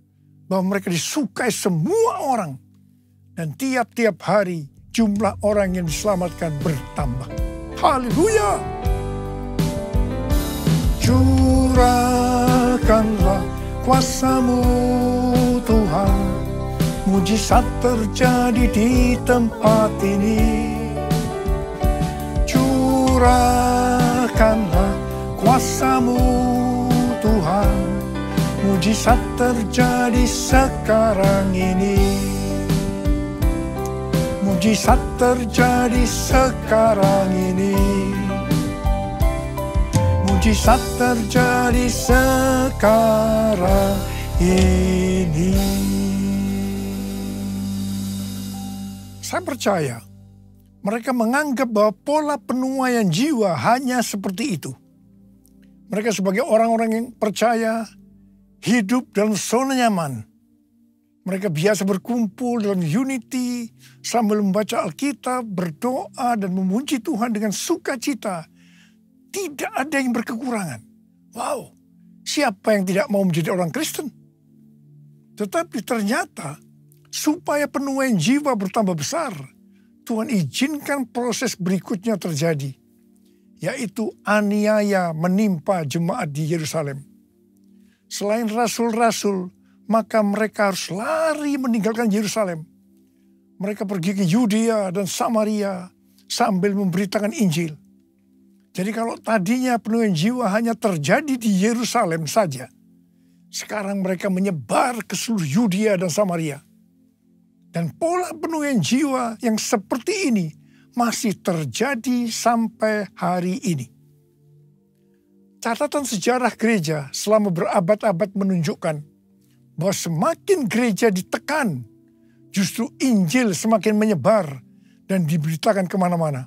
bahwa mereka disukai semua orang. Dan tiap-tiap hari jumlah orang yang diselamatkan bertambah. Haleluya! Curahkanlah kuasa-Mu Tuhan, mujizat terjadi di tempat ini. Curahkanlah kuasa-Mu Tuhan, mujizat terjadi sekarang ini. Mujizat terjadi sekarang ini. Mujizat terjadi sekarang ini. Saya percaya mereka menganggap bahwa pola penuaian jiwa hanya seperti itu. Mereka sebagai orang-orang yang percaya hidup dalam zona nyaman. Mereka biasa berkumpul dalam unity sambil membaca Alkitab, berdoa dan memuji Tuhan dengan sukacita. Tidak ada yang berkekurangan. Wow, siapa yang tidak mau menjadi orang Kristen? Tetapi ternyata supaya penuaian jiwa bertambah besar, Tuhan izinkan proses berikutnya terjadi, yaitu aniaya menimpa jemaat di Yerusalem. Selain rasul-rasul, maka mereka harus lari meninggalkan Yerusalem. Mereka pergi ke Yudea dan Samaria sambil memberitakan Injil. Jadi kalau tadinya penuaian jiwa hanya terjadi di Yerusalem saja, sekarang mereka menyebar ke seluruh Yudea dan Samaria. Dan pola penuaian jiwa yang seperti ini masih terjadi sampai hari ini. Catatan sejarah gereja selama berabad-abad menunjukkan bahwa semakin gereja ditekan, justru Injil semakin menyebar dan diberitakan kemana-mana.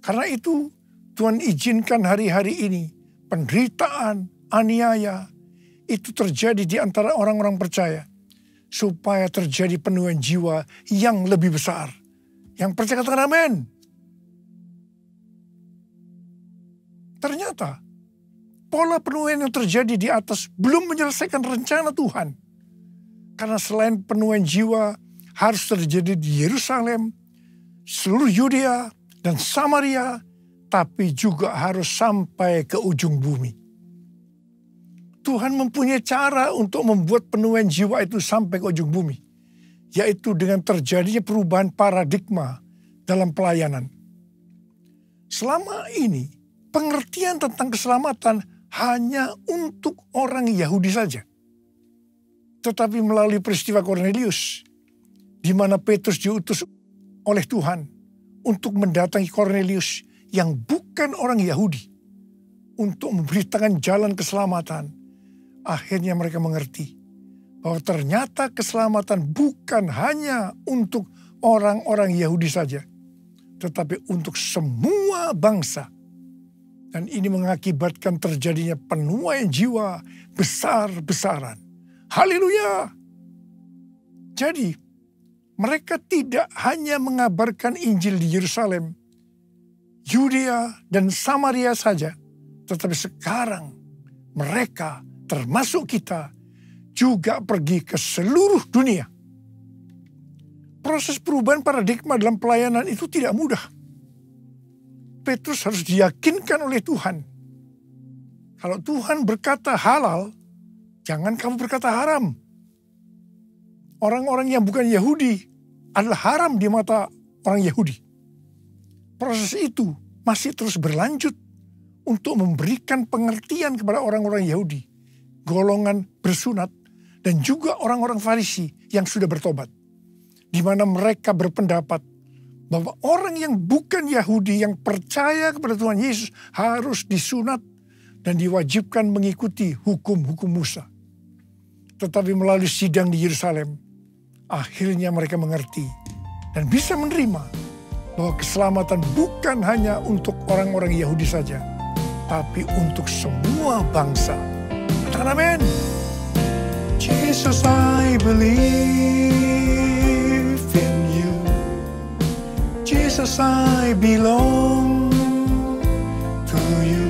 Karena itu Tuhan izinkan hari-hari ini penderitaan, aniaya itu terjadi di antara orang-orang percaya, supaya terjadi penuaian jiwa yang lebih besar. Yang percaya katakan amin. Ternyata pola penuaian yang terjadi di atas belum menyelesaikan rencana Tuhan. Karena selain penuaian jiwa harus terjadi di Yerusalem, seluruh Yudea dan Samaria, tapi juga harus sampai ke ujung bumi. Tuhan mempunyai cara untuk membuat penuaian jiwa itu sampai ke ujung bumi, yaitu dengan terjadinya perubahan paradigma dalam pelayanan. Selama ini, pengertian tentang keselamatan hanya untuk orang Yahudi saja. Tetapi melalui peristiwa Kornelius, di mana Petrus diutus oleh Tuhan untuk mendatangi Kornelius yang bukan orang Yahudi, untuk memberitakan jalan keselamatan, akhirnya mereka mengerti bahwa ternyata keselamatan bukan hanya untuk orang-orang Yahudi saja, tetapi untuk semua bangsa. Dan ini mengakibatkan terjadinya penuaian jiwa besar-besaran. Haleluya! Jadi, mereka tidak hanya mengabarkan Injil di Yerusalem, Yudea dan Samaria saja, tetapi sekarang mereka, termasuk kita, juga pergi ke seluruh dunia. Proses perubahan paradigma dalam pelayanan itu tidak mudah. Petrus harus diyakinkan oleh Tuhan. Kalau Tuhan berkata halal, jangan kamu berkata haram. Orang-orang yang bukan Yahudi adalah haram di mata orang Yahudi. Proses itu masih terus berlanjut untuk memberikan pengertian kepada orang-orang Yahudi, golongan bersunat, dan juga orang-orang Farisi yang sudah bertobat. Di mana mereka berpendapat bahwa orang yang bukan Yahudi yang percaya kepada Tuhan Yesus harus disunat dan diwajibkan mengikuti hukum-hukum Musa. Tetapi melalui sidang di Yerusalem, akhirnya mereka mengerti dan bisa menerima bahwa keselamatan bukan hanya untuk orang-orang Yahudi saja, tapi untuk semua bangsa. Katakan amin. Jesus, I believe in you. Jesus, I belong to you.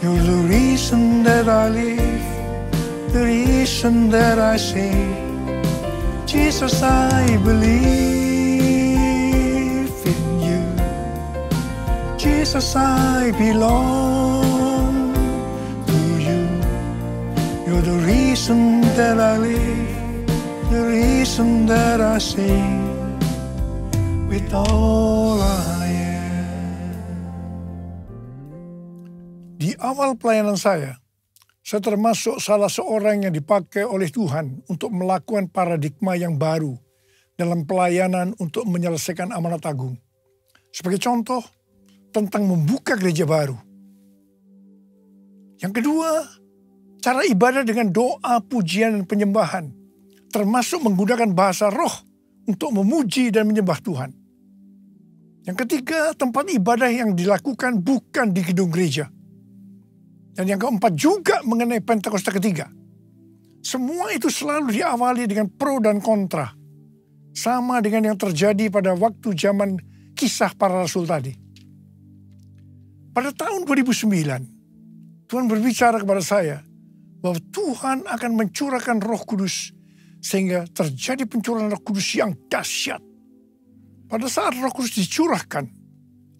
You're the reason that I live, the reason that I sing. Jesus, I believe in you. Jesus, I belong to you. You're the reason that I live, the reason that I sing, with all I am. Di awal pelayanan saya termasuk salah seorang yang dipakai oleh Tuhan untuk melakukan paradigma yang baru dalam pelayanan untuk menyelesaikan amanat agung. Sebagai contoh, tentang membuka gereja baru. Yang kedua, cara ibadah dengan doa, pujian, dan penyembahan, termasuk menggunakan bahasa roh untuk memuji dan menyembah Tuhan. Yang ketiga, tempat ibadah yang dilakukan bukan di gedung gereja. Dan yang keempat juga mengenai Pentakosta ketiga. Semua itu selalu diawali dengan pro dan kontra. Sama dengan yang terjadi pada waktu zaman kisah para rasul tadi. Pada tahun 2009, Tuhan berbicara kepada saya bahwa Tuhan akan mencurahkan Roh Kudus sehingga terjadi pencurahan Roh Kudus yang dahsyat. Pada saat Roh Kudus dicurahkan,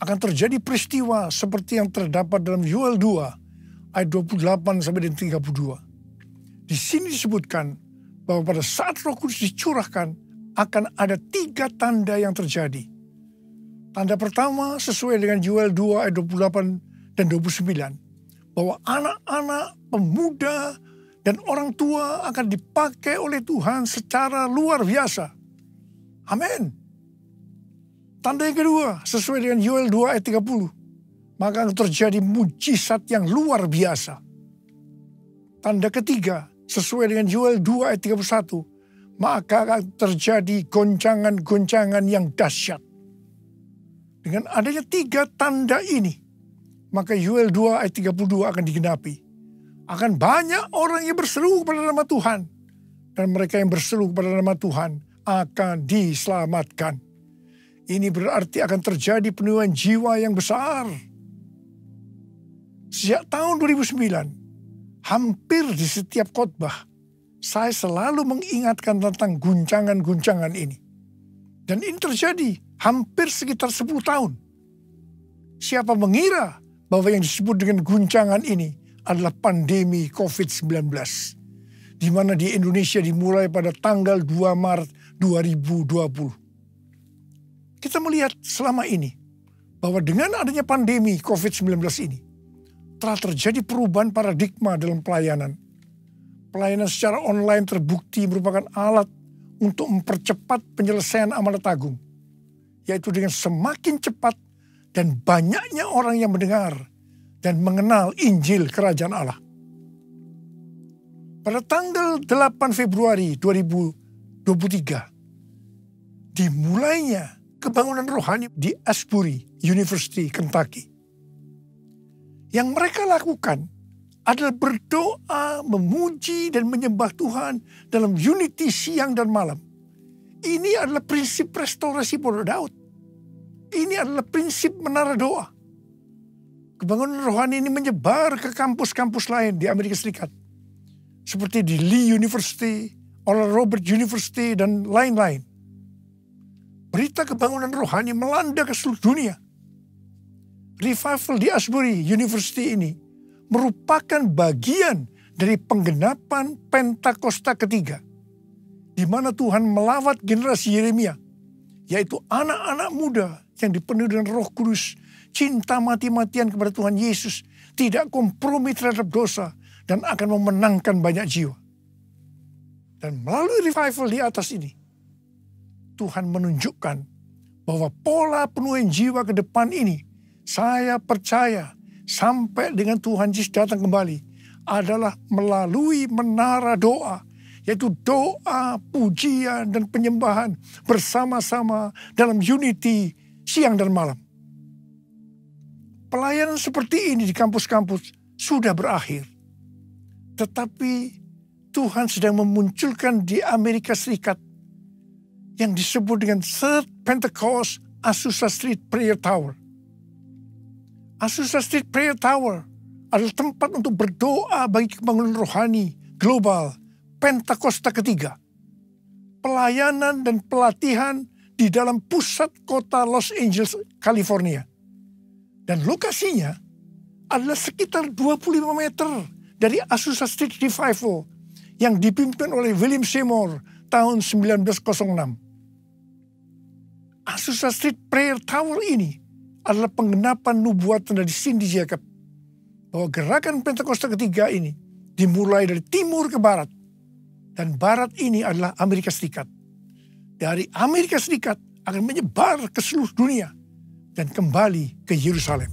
akan terjadi peristiwa seperti yang terdapat dalam Yoel 2 ayat 28 sampai dengan 32. Di sini disebutkan bahwa pada saat Roh Kudus dicurahkan akan ada 3 tanda yang terjadi. Tanda pertama sesuai dengan Yoel 2 ayat 28 dan 29. Bahwa anak-anak, pemuda, dan orang tua akan dipakai oleh Tuhan secara luar biasa. Amin. Tanda yang kedua sesuai dengan Yoel 2 ayat 30. Maka akan terjadi mujizat yang luar biasa. Tanda ketiga sesuai dengan Yoel 2 ayat 31. Maka akan terjadi goncangan-goncangan yang dahsyat. Dengan adanya 3 tanda ini, maka Yoel 2 ayat 32 akan digenapi. Akan banyak orang yang berseru kepada nama Tuhan. Dan mereka yang berseru kepada nama Tuhan akan diselamatkan. Ini berarti akan terjadi penuaian jiwa yang besar. Sejak tahun 2009, hampir di setiap khotbah, saya selalu mengingatkan tentang guncangan-guncangan ini. Dan ini terjadi hampir sekitar 10 tahun. Siapa mengira bahwa yang disebut dengan guncangan ini adalah pandemi COVID-19. Di mana di Indonesia dimulai pada tanggal 2 Maret 2020. Kita melihat selama ini bahwa dengan adanya pandemi COVID-19 ini, telah terjadi perubahan paradigma dalam pelayanan. Pelayanan secara online terbukti merupakan alat untuk mempercepat penyelesaian amanat agung. Yaitu dengan semakin cepat dan banyaknya orang yang mendengar dan mengenal Injil Kerajaan Allah. Pada tanggal 8 Februari 2023, dimulainya kebangunan rohani di Asbury University, Kentucky. Yang mereka lakukan adalah berdoa, memuji, dan menyembah Tuhan dalam unity siang dan malam. Ini adalah prinsip restorasi Pondok Daud. Ini adalah prinsip menara doa. Kebangunan rohani ini menyebar ke kampus-kampus lain di Amerika Serikat. Seperti di Lee University, Oral Roberts University, dan lain-lain. Berita kebangunan rohani melanda ke seluruh dunia. Revival di Asbury University ini merupakan bagian dari penggenapan Pentakosta ketiga, di mana Tuhan melawat generasi Yeremia, yaitu anak-anak muda yang dipenuhi dengan Roh Kudus, cinta mati-matian kepada Tuhan Yesus, tidak kompromi terhadap dosa, dan akan memenangkan banyak jiwa. Dan melalui revival di atas ini, Tuhan menunjukkan bahwa pola penuaian jiwa ke depan ini, saya percaya sampai dengan Tuhan Yesus datang kembali adalah melalui menara doa, yaitu doa, pujian, dan penyembahan bersama-sama dalam unity siang dan malam. Pelayanan seperti ini di kampus-kampus sudah berakhir. Tetapi Tuhan sedang memunculkan di Amerika Serikat yang disebut dengan Third Pentecost Azusa Street Prayer Tower. Azusa Street Prayer Tower adalah tempat untuk berdoa bagi kebangunan rohani global Pentakosta ketiga. Pelayanan dan pelatihan di dalam pusat kota Los Angeles, California. Dan lokasinya adalah sekitar 25 meter dari Azusa Street Revival yang dipimpin oleh William Seymour tahun 1906. Azusa Street Prayer Tower ini adalah penggenapan nubuatan dari Cindy Jacob bahwa gerakan Pentakosta ketiga ini dimulai dari timur ke barat, dan barat ini adalah Amerika Serikat. Dari Amerika Serikat akan menyebar ke seluruh dunia dan kembali ke Yerusalem.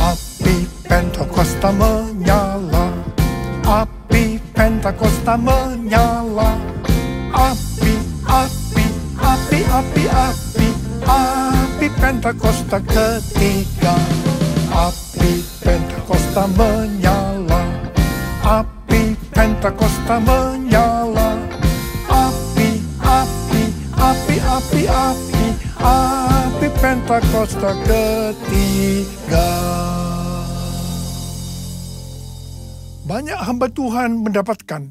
Api Pentakosta menyala, api Pentakosta menyala, api, api, api, api, api, api Pentakosta ketiga, api Pentakosta menyala, api Pentakosta menyala, api, api, api, api, api, api Pentakosta ketiga. Banyak hamba Tuhan mendapatkan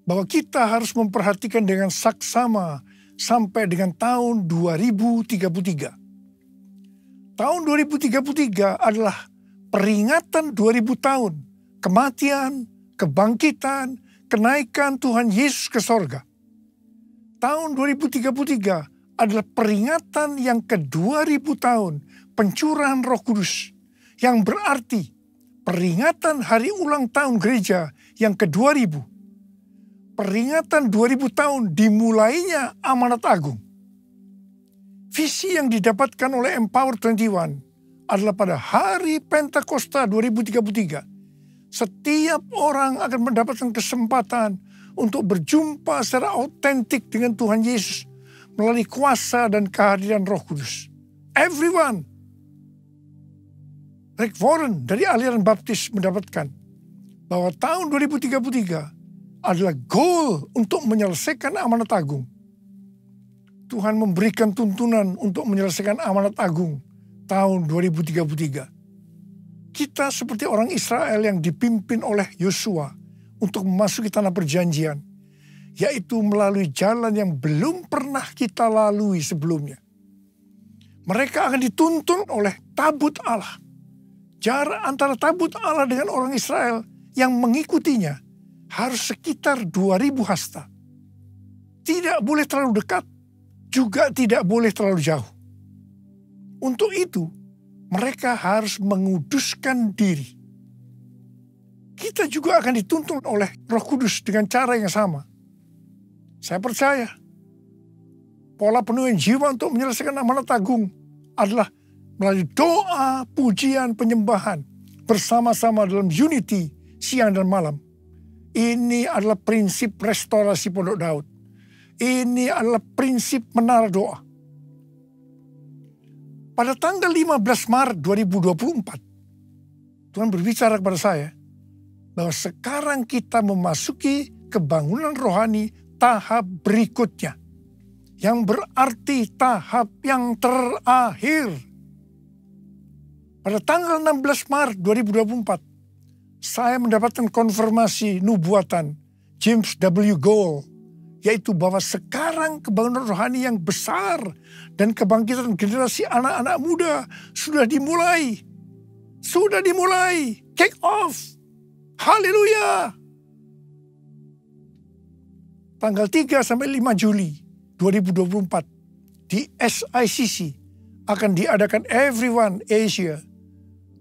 bahwa kita harus memperhatikan dengan saksama sampai dengan tahun 2033. Tahun 2033 adalah peringatan 2000 tahun kematian, kebangkitan, kenaikan Tuhan Yesus ke sorga. Tahun 2033 adalah peringatan yang ke-2000 tahun pencurahan Roh Kudus, yang berarti peringatan hari ulang tahun gereja yang ke-2000. Peringatan 2000 tahun dimulainya amanat agung. Visi yang didapatkan oleh Empower 21 adalah pada hari Pentakosta 2033. Setiap orang akan mendapatkan kesempatan untuk berjumpa secara autentik dengan Tuhan Yesus melalui kuasa dan kehadiran Roh Kudus. Everyone. Rick Warren dari aliran baptis mendapatkan bahwa tahun 2033 adalah goal untuk menyelesaikan amanat agung. Tuhan memberikan tuntunan untuk menyelesaikan amanat agung tahun 2033. Kita seperti orang Israel yang dipimpin oleh Yosua untuk memasuki tanah perjanjian, yaitu melalui jalan yang belum pernah kita lalui sebelumnya. Mereka akan dituntun oleh tabut Allah. Jarak antara tabut Allah dengan orang Israel yang mengikutinya harus sekitar 2000 hasta. Tidak boleh terlalu dekat, juga tidak boleh terlalu jauh. Untuk itu, mereka harus menguduskan diri. Kita juga akan dituntun oleh Roh Kudus dengan cara yang sama. Saya percaya, pola penuhan jiwa untuk menyelesaikan amanat agung adalah melalui doa, pujian, penyembahan bersama-sama dalam unity siang dan malam. Ini adalah prinsip restorasi Pondok Daud. Ini adalah prinsip menara doa. Pada tanggal 15 Maret 2024, Tuhan berbicara kepada saya bahwa sekarang kita memasuki kebangunan rohani tahap berikutnya, yang berarti tahap yang terakhir. Pada tanggal 16 Maret 2024, saya mendapatkan konfirmasi nubuatan James W. Gould, yaitu bahwa sekarang kebangunan rohani yang besar dan kebangkitan generasi anak-anak muda sudah dimulai. Sudah dimulai. Kick off. Haleluya. Tanggal 3 sampai 5 Juli 2024 di SICC akan diadakan Everyone Asia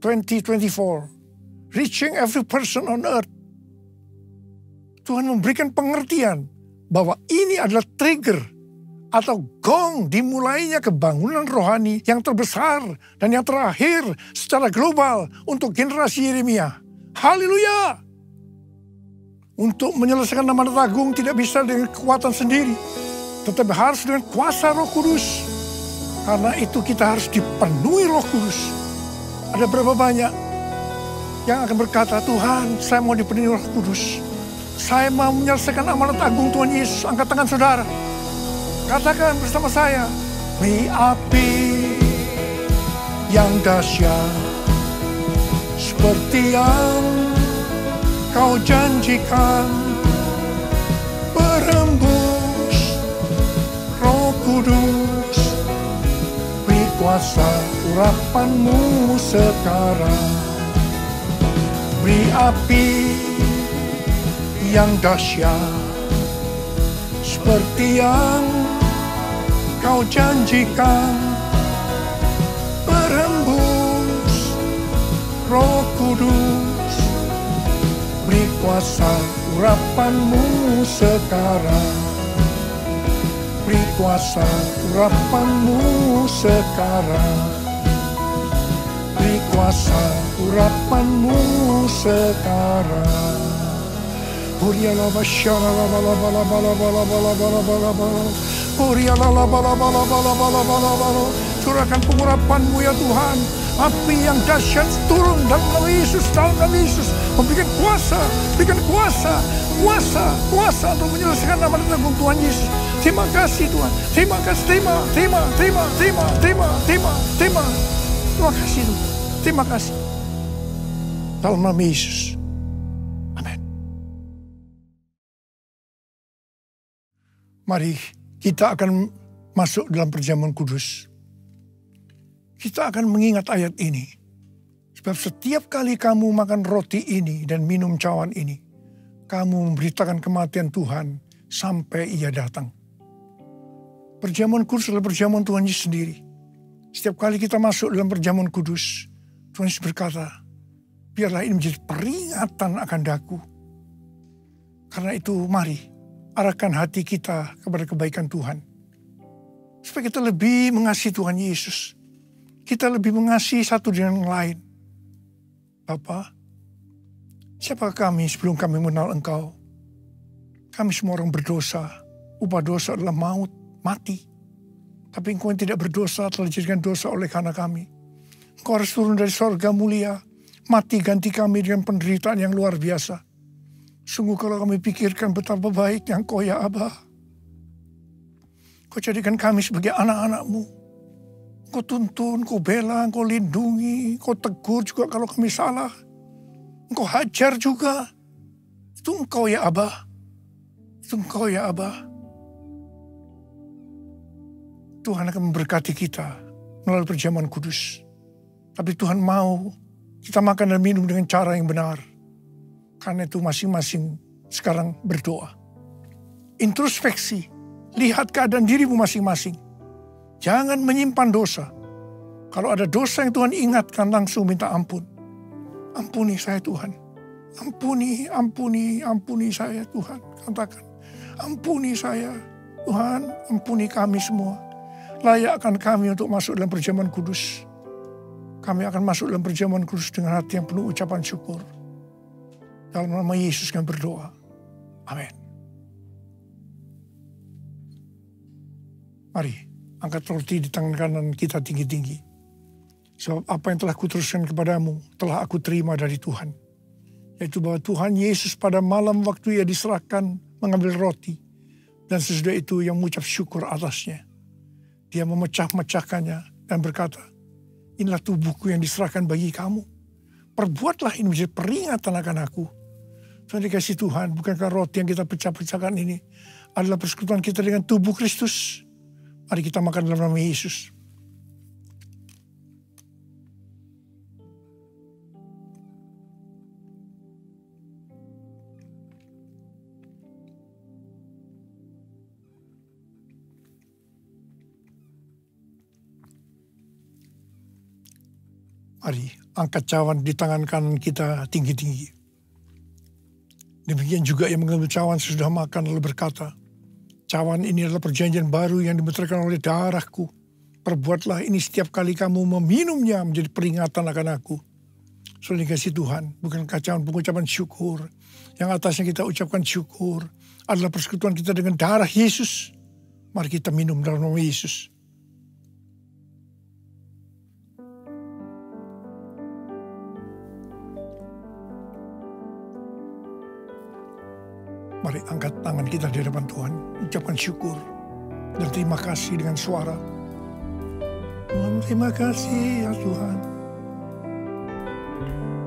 2024. Reaching every person on earth. Tuhan memberikan pengertian bahwa ini adalah trigger atau gong dimulainya kebangunan rohani yang terbesar dan yang terakhir secara global untuk generasi Yeremia. Haleluya! Untuk menyelesaikan amanat agung tidak bisa dengan kekuatan sendiri, tetapi harus dengan kuasa Roh Kudus. Karena itu kita harus dipenuhi Roh Kudus. Ada berapa banyak yang akan berkata, Tuhan, saya mau dipenuhi Roh Kudus. Saya mau menyelesaikan amanat agung Tuhan Yesus. Angkat tangan saudara. Katakan bersama saya. Beri api yang dahsyat seperti yang kau janjikan, berembus Roh Kudus, kuasa urapanmu sekarang. Beri api yang dahsyat seperti yang kau janjikan, berembus Roh Kudus, beri kuasa urapanmu sekarang, beri kuasa urapanmu sekarang, beri kuasa urapanmu sekarang. Uriala basyara la bala bala bala bala bala bala bala bala. Uriala la bala bala bala bala bala bala. Curahkan pengurapan-Mu ya Tuhan. Api yang dahsyat turun dalam nama Yesus, dalam nama Yesus. Memberikan kuasa, berikan kuasa, kuasa untuk menyelesaikan nama dan tanggung Tuhan Yesus. Terima kasih Tuhan. Terima kasih, terima kasih Tuhan. Terima kasih. Dalam nama Yesus. Amin. Mari kita akan masuk dalam perjamuan kudus. Kita akan mengingat ayat ini. Sebab setiap kali kamu makan roti ini dan minum cawan ini, kamu memberitakan kematian Tuhan sampai Ia datang. Perjamuan kudus adalah perjamuan Tuhan Yesus sendiri. Setiap kali kita masuk dalam perjamuan kudus, Tuhan Yesus berkata, biarlah ini menjadi peringatan akan daku. Karena itu mari arahkan hati kita kepada kebaikan Tuhan. Supaya kita lebih mengasihi Tuhan Yesus. Kita lebih mengasihi satu dengan yang lain. Bapa, siapakah kami sebelum kami mengenal Engkau? Kami semua orang berdosa. Upah dosa adalah maut, mati. Tapi Engkau yang tidak berdosa telah dijadikan dosa oleh karena kami. Engkau harus turun dari sorga mulia. Mati ganti kami dengan penderitaan yang luar biasa. Sungguh kalau kami pikirkan betapa baiknya Engkau ya Abah. Kau jadikan kami sebagai anak-anak-Mu. Kau tuntun, kau bela, kau lindungi, kau tegur juga kalau kami salah. Engkau hajar juga. Itu Engkau ya Abah. Itu Engkau ya Abah. Tuhan akan memberkati kita melalui perjamuan kudus. Tapi Tuhan mau kita makan dan minum dengan cara yang benar. Karena itu masing-masing sekarang berdoa. Introspeksi. Lihat keadaan dirimu masing-masing. Jangan menyimpan dosa. Kalau ada dosa yang Tuhan ingatkan, langsung minta ampun. Ampuni saya Tuhan. Ampuni saya Tuhan. Katakan, ampuni saya Tuhan, ampuni kami semua. Layakkan kami untuk masuk dalam perjamuan kudus. Kami akan masuk dalam perjamuan kudus dengan hati yang penuh ucapan syukur. Dalam nama Yesus kami berdoa. Amin. Mari. Angkat roti di tangan kanan kita tinggi-tinggi. Sebab apa yang telah kuteruskan kepadamu, telah aku terima dari Tuhan. Yaitu bahwa Tuhan Yesus pada malam waktu Ia diserahkan mengambil roti. Dan sesudah itu Ia mengucap syukur atasnya. Dia memecah-mecahkannya dan berkata, inilah tubuhku yang diserahkan bagi kamu. Perbuatlah ini menjadi peringatan akan aku. Tuhan dikasih Tuhan, bukankah roti yang kita pecah-pecahkan ini adalah persekutuan kita dengan tubuh Kristus? Mari kita makan dalam nama Yesus. Mari angkat cawan di tangan kanan kita tinggi-tinggi. Demikian juga yang mengambil cawan sesudah makan lalu berkata, cawan ini adalah perjanjian baru yang dimeteraikan oleh darahku. Perbuatlah ini setiap kali kamu meminumnya menjadi peringatan akan aku. Saudara dikasih Tuhan, bukankah cawan pengucapan syukur? Yang atasnya kita ucapkan syukur adalah persekutuan kita dengan darah Yesus. Mari kita minum dalam nama Yesus. Mari angkat tangan kita di hadapan Tuhan. Ucapkan syukur dan terima kasih dengan suara. Tuhan, terima kasih ya Tuhan.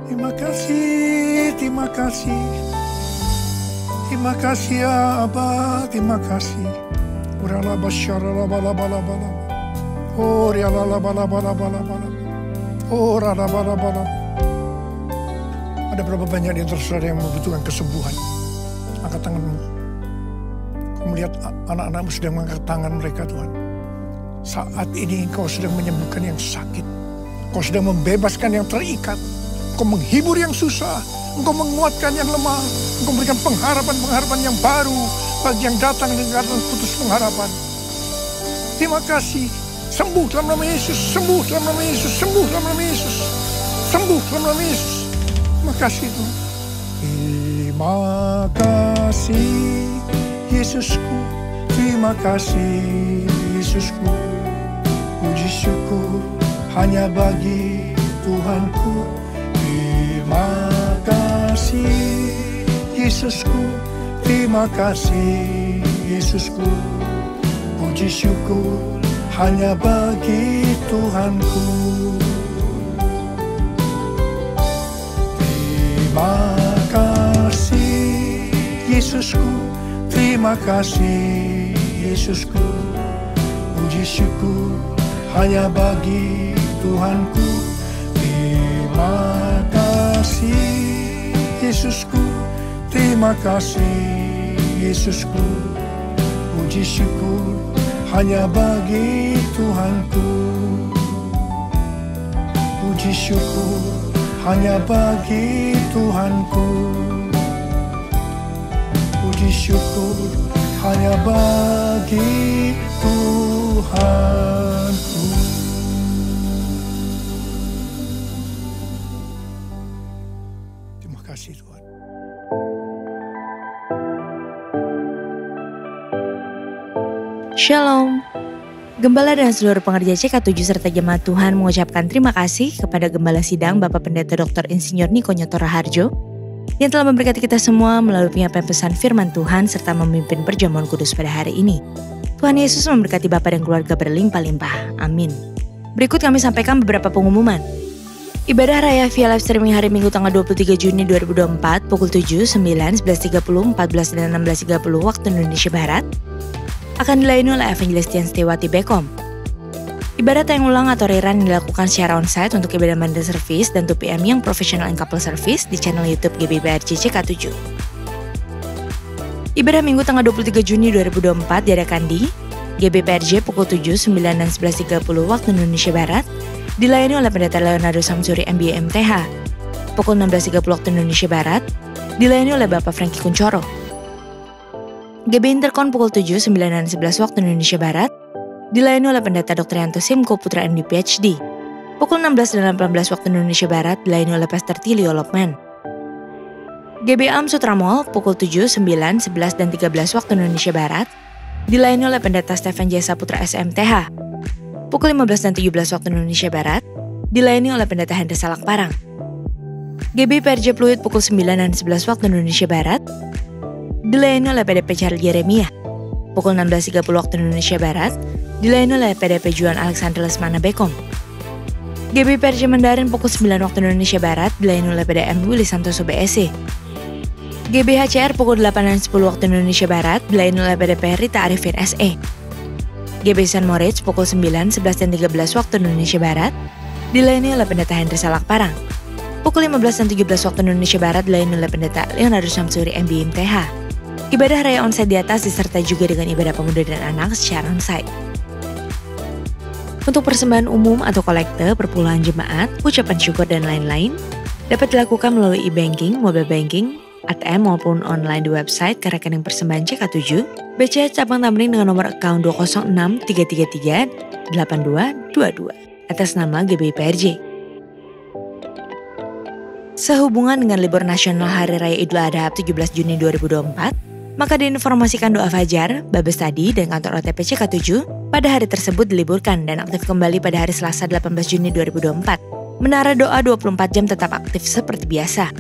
Terima kasih, terima kasih. Terima kasih ya Abah, terima kasih. Urala basyara bala bala bala. Oh riala bala bala bala bala. Oh rala bala bala. Ada Ada berapa banyak di antara saudara yang membutuhkan kesembuhan? Angkat tanganmu. Kau melihat anak-anakmu sedang mengangkat tangan mereka, Tuhan. Saat ini Engkau sedang menyembuhkan yang sakit. Engkau sedang membebaskan yang terikat. Engkau menghibur yang susah. Engkau menguatkan yang lemah. Engkau memberikan pengharapan-pengharapan yang baru bagi yang datang dengan putus pengharapan. Terima kasih. Sembuh dalam nama Yesus. Sembuh dalam nama Yesus. Sembuh dalam nama Yesus. Sembuh dalam nama Yesus. Terima kasih Tuhan. Terima kasih Yesusku. Terima kasih Yesusku. Puji syukur hanya bagi Tuhanku. Terima kasih Yesusku. Terima kasih Yesusku. Puji syukur hanya bagi Tuhanku. Terima kasih Yesusku. Terima kasih Yesusku. Puji syukur hanya bagi Tuhanku. Terima kasih Yesusku. Terima kasih Yesusku. Puji syukur hanya bagi Tuhanku. Puji syukur hanya bagi Tuhanku. Puji syukur hanya bagi Tuhanku. Terima kasih Tuhan. Shalom. Gembala dan seluruh pengerja CK7 serta jemaat Tuhan mengucapkan terima kasih kepada Gembala Sidang Bapak Pendeta Dr. Insinyur Niko Nyoto Raharjo yang telah memberkati kita semua melalui penyampaian pesan firman Tuhan serta memimpin perjamuan kudus pada hari ini. Tuhan Yesus memberkati Bapak dan keluarga berlimpah-limpah. Amin. Berikut kami sampaikan beberapa pengumuman. Ibadah Raya via live streaming hari Minggu tanggal 23 Juni 2024 pukul 7, 9, 11.30, 14, dan 16.30 waktu Indonesia Barat akan dilayani oleh Evangelis Tian Setiawati Bekom. Ibadah tayang ulang atau rerun dilakukan secara onsite untuk ibadah Monday Service dan 2 PM yang Professional and Couple Service di channel YouTube GBPRJ CK7. Ibadah Minggu tanggal 23 Juni 2024 diadakan di GBPRJ pukul 7, 9, dan 11.30 waktu Indonesia Barat, dilayani oleh Pendeta Leonardo Samsuri MBA MTH. Pukul 16.30 waktu Indonesia Barat, dilayani oleh Bapak Franky Kuncoro. GB Intercon pukul 7, 9, dan 11 waktu Indonesia Barat, dilayani oleh Pendeta Dr. Yanto Simko Putra MD PhD. Pukul 16 dan 18 waktu Indonesia Barat, dilayani oleh Pastor Tilio Lokman. GB Am Sutra Mall pukul 7, 9, 11, dan 13 waktu Indonesia Barat, dilayani oleh Pendeta Stephen Jesa Putra SMTH. Pukul 15 dan 17 waktu Indonesia Barat, dilayani oleh Pendeta Hendra Salak Parang. GB PRJ Pluit pukul 9 dan 11 waktu Indonesia Barat, dilayani oleh PDP Charles Jeremia. Pukul 16.30 waktu Indonesia Barat, dilayani oleh PDP Juan Alexander Lesmana Bekom. GB PRJ Mandarin pukul 9 waktu Indonesia Barat, dilayani oleh PDM Willy Santoso BSC. GB HCR pukul 8 dan 10 waktu Indonesia Barat, dilayani oleh PDP Rita Arifin SE. GB San Moritz pukul 9, 11, dan 13 waktu Indonesia Barat, dilayani oleh Pendeta Hendra Salak Parang. Pukul 15 dan 17 waktu Indonesia Barat, dilayani oleh Pendeta Leonardo Samsuri MBA MTH. Ibadah raya onsite di atas disertai juga dengan ibadah pemuda dan anak secara onsite. Untuk persembahan umum atau kolekte, perpuluhan jemaat, ucapan syukur, dan lain-lain, dapat dilakukan melalui e-banking, mobile banking, ATM maupun online di website ke rekening persembahan CK7, BCA Cabang Tamrin dengan nomor account 206-333-8222 atas nama GBPRJ. Sehubungan dengan libur nasional Hari Raya Idul Adha 17 Juni 2024, maka diinformasikan doa fajar, Babes Tadi, dan kantor OTP CK7 pada hari tersebut diliburkan dan aktif kembali pada hari Selasa 18 Juni 2024. Menara doa 24 jam tetap aktif seperti biasa.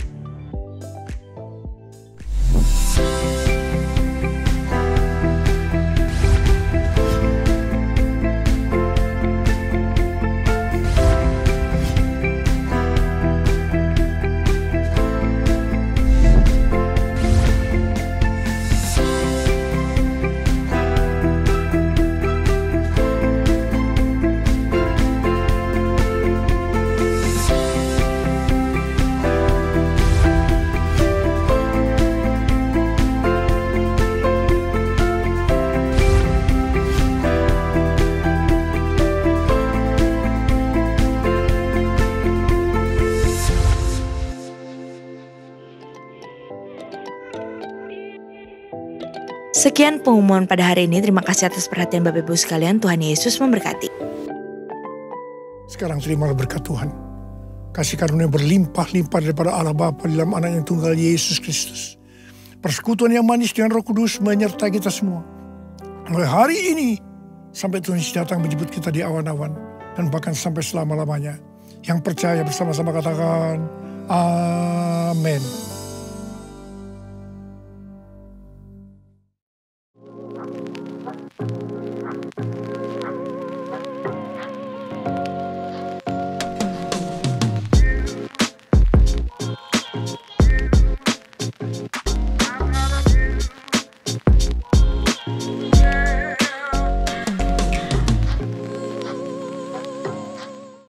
Sekian pengumuman pada hari ini. Terima kasih atas perhatian Bapak Ibu sekalian. Tuhan Yesus memberkati. Sekarang terimalah berkat Tuhan. Kasih karunia berlimpah-limpah daripada Allah Bapa di dalam Anak yang tunggal Yesus Kristus. Persekutuan yang manis dengan Roh Kudus menyertai kita semua. Mulai hari ini sampai Tuhan Yesus datang menjemput kita di awan-awan. Dan bahkan sampai selama-lamanya. Yang percaya bersama-sama katakan, Amin.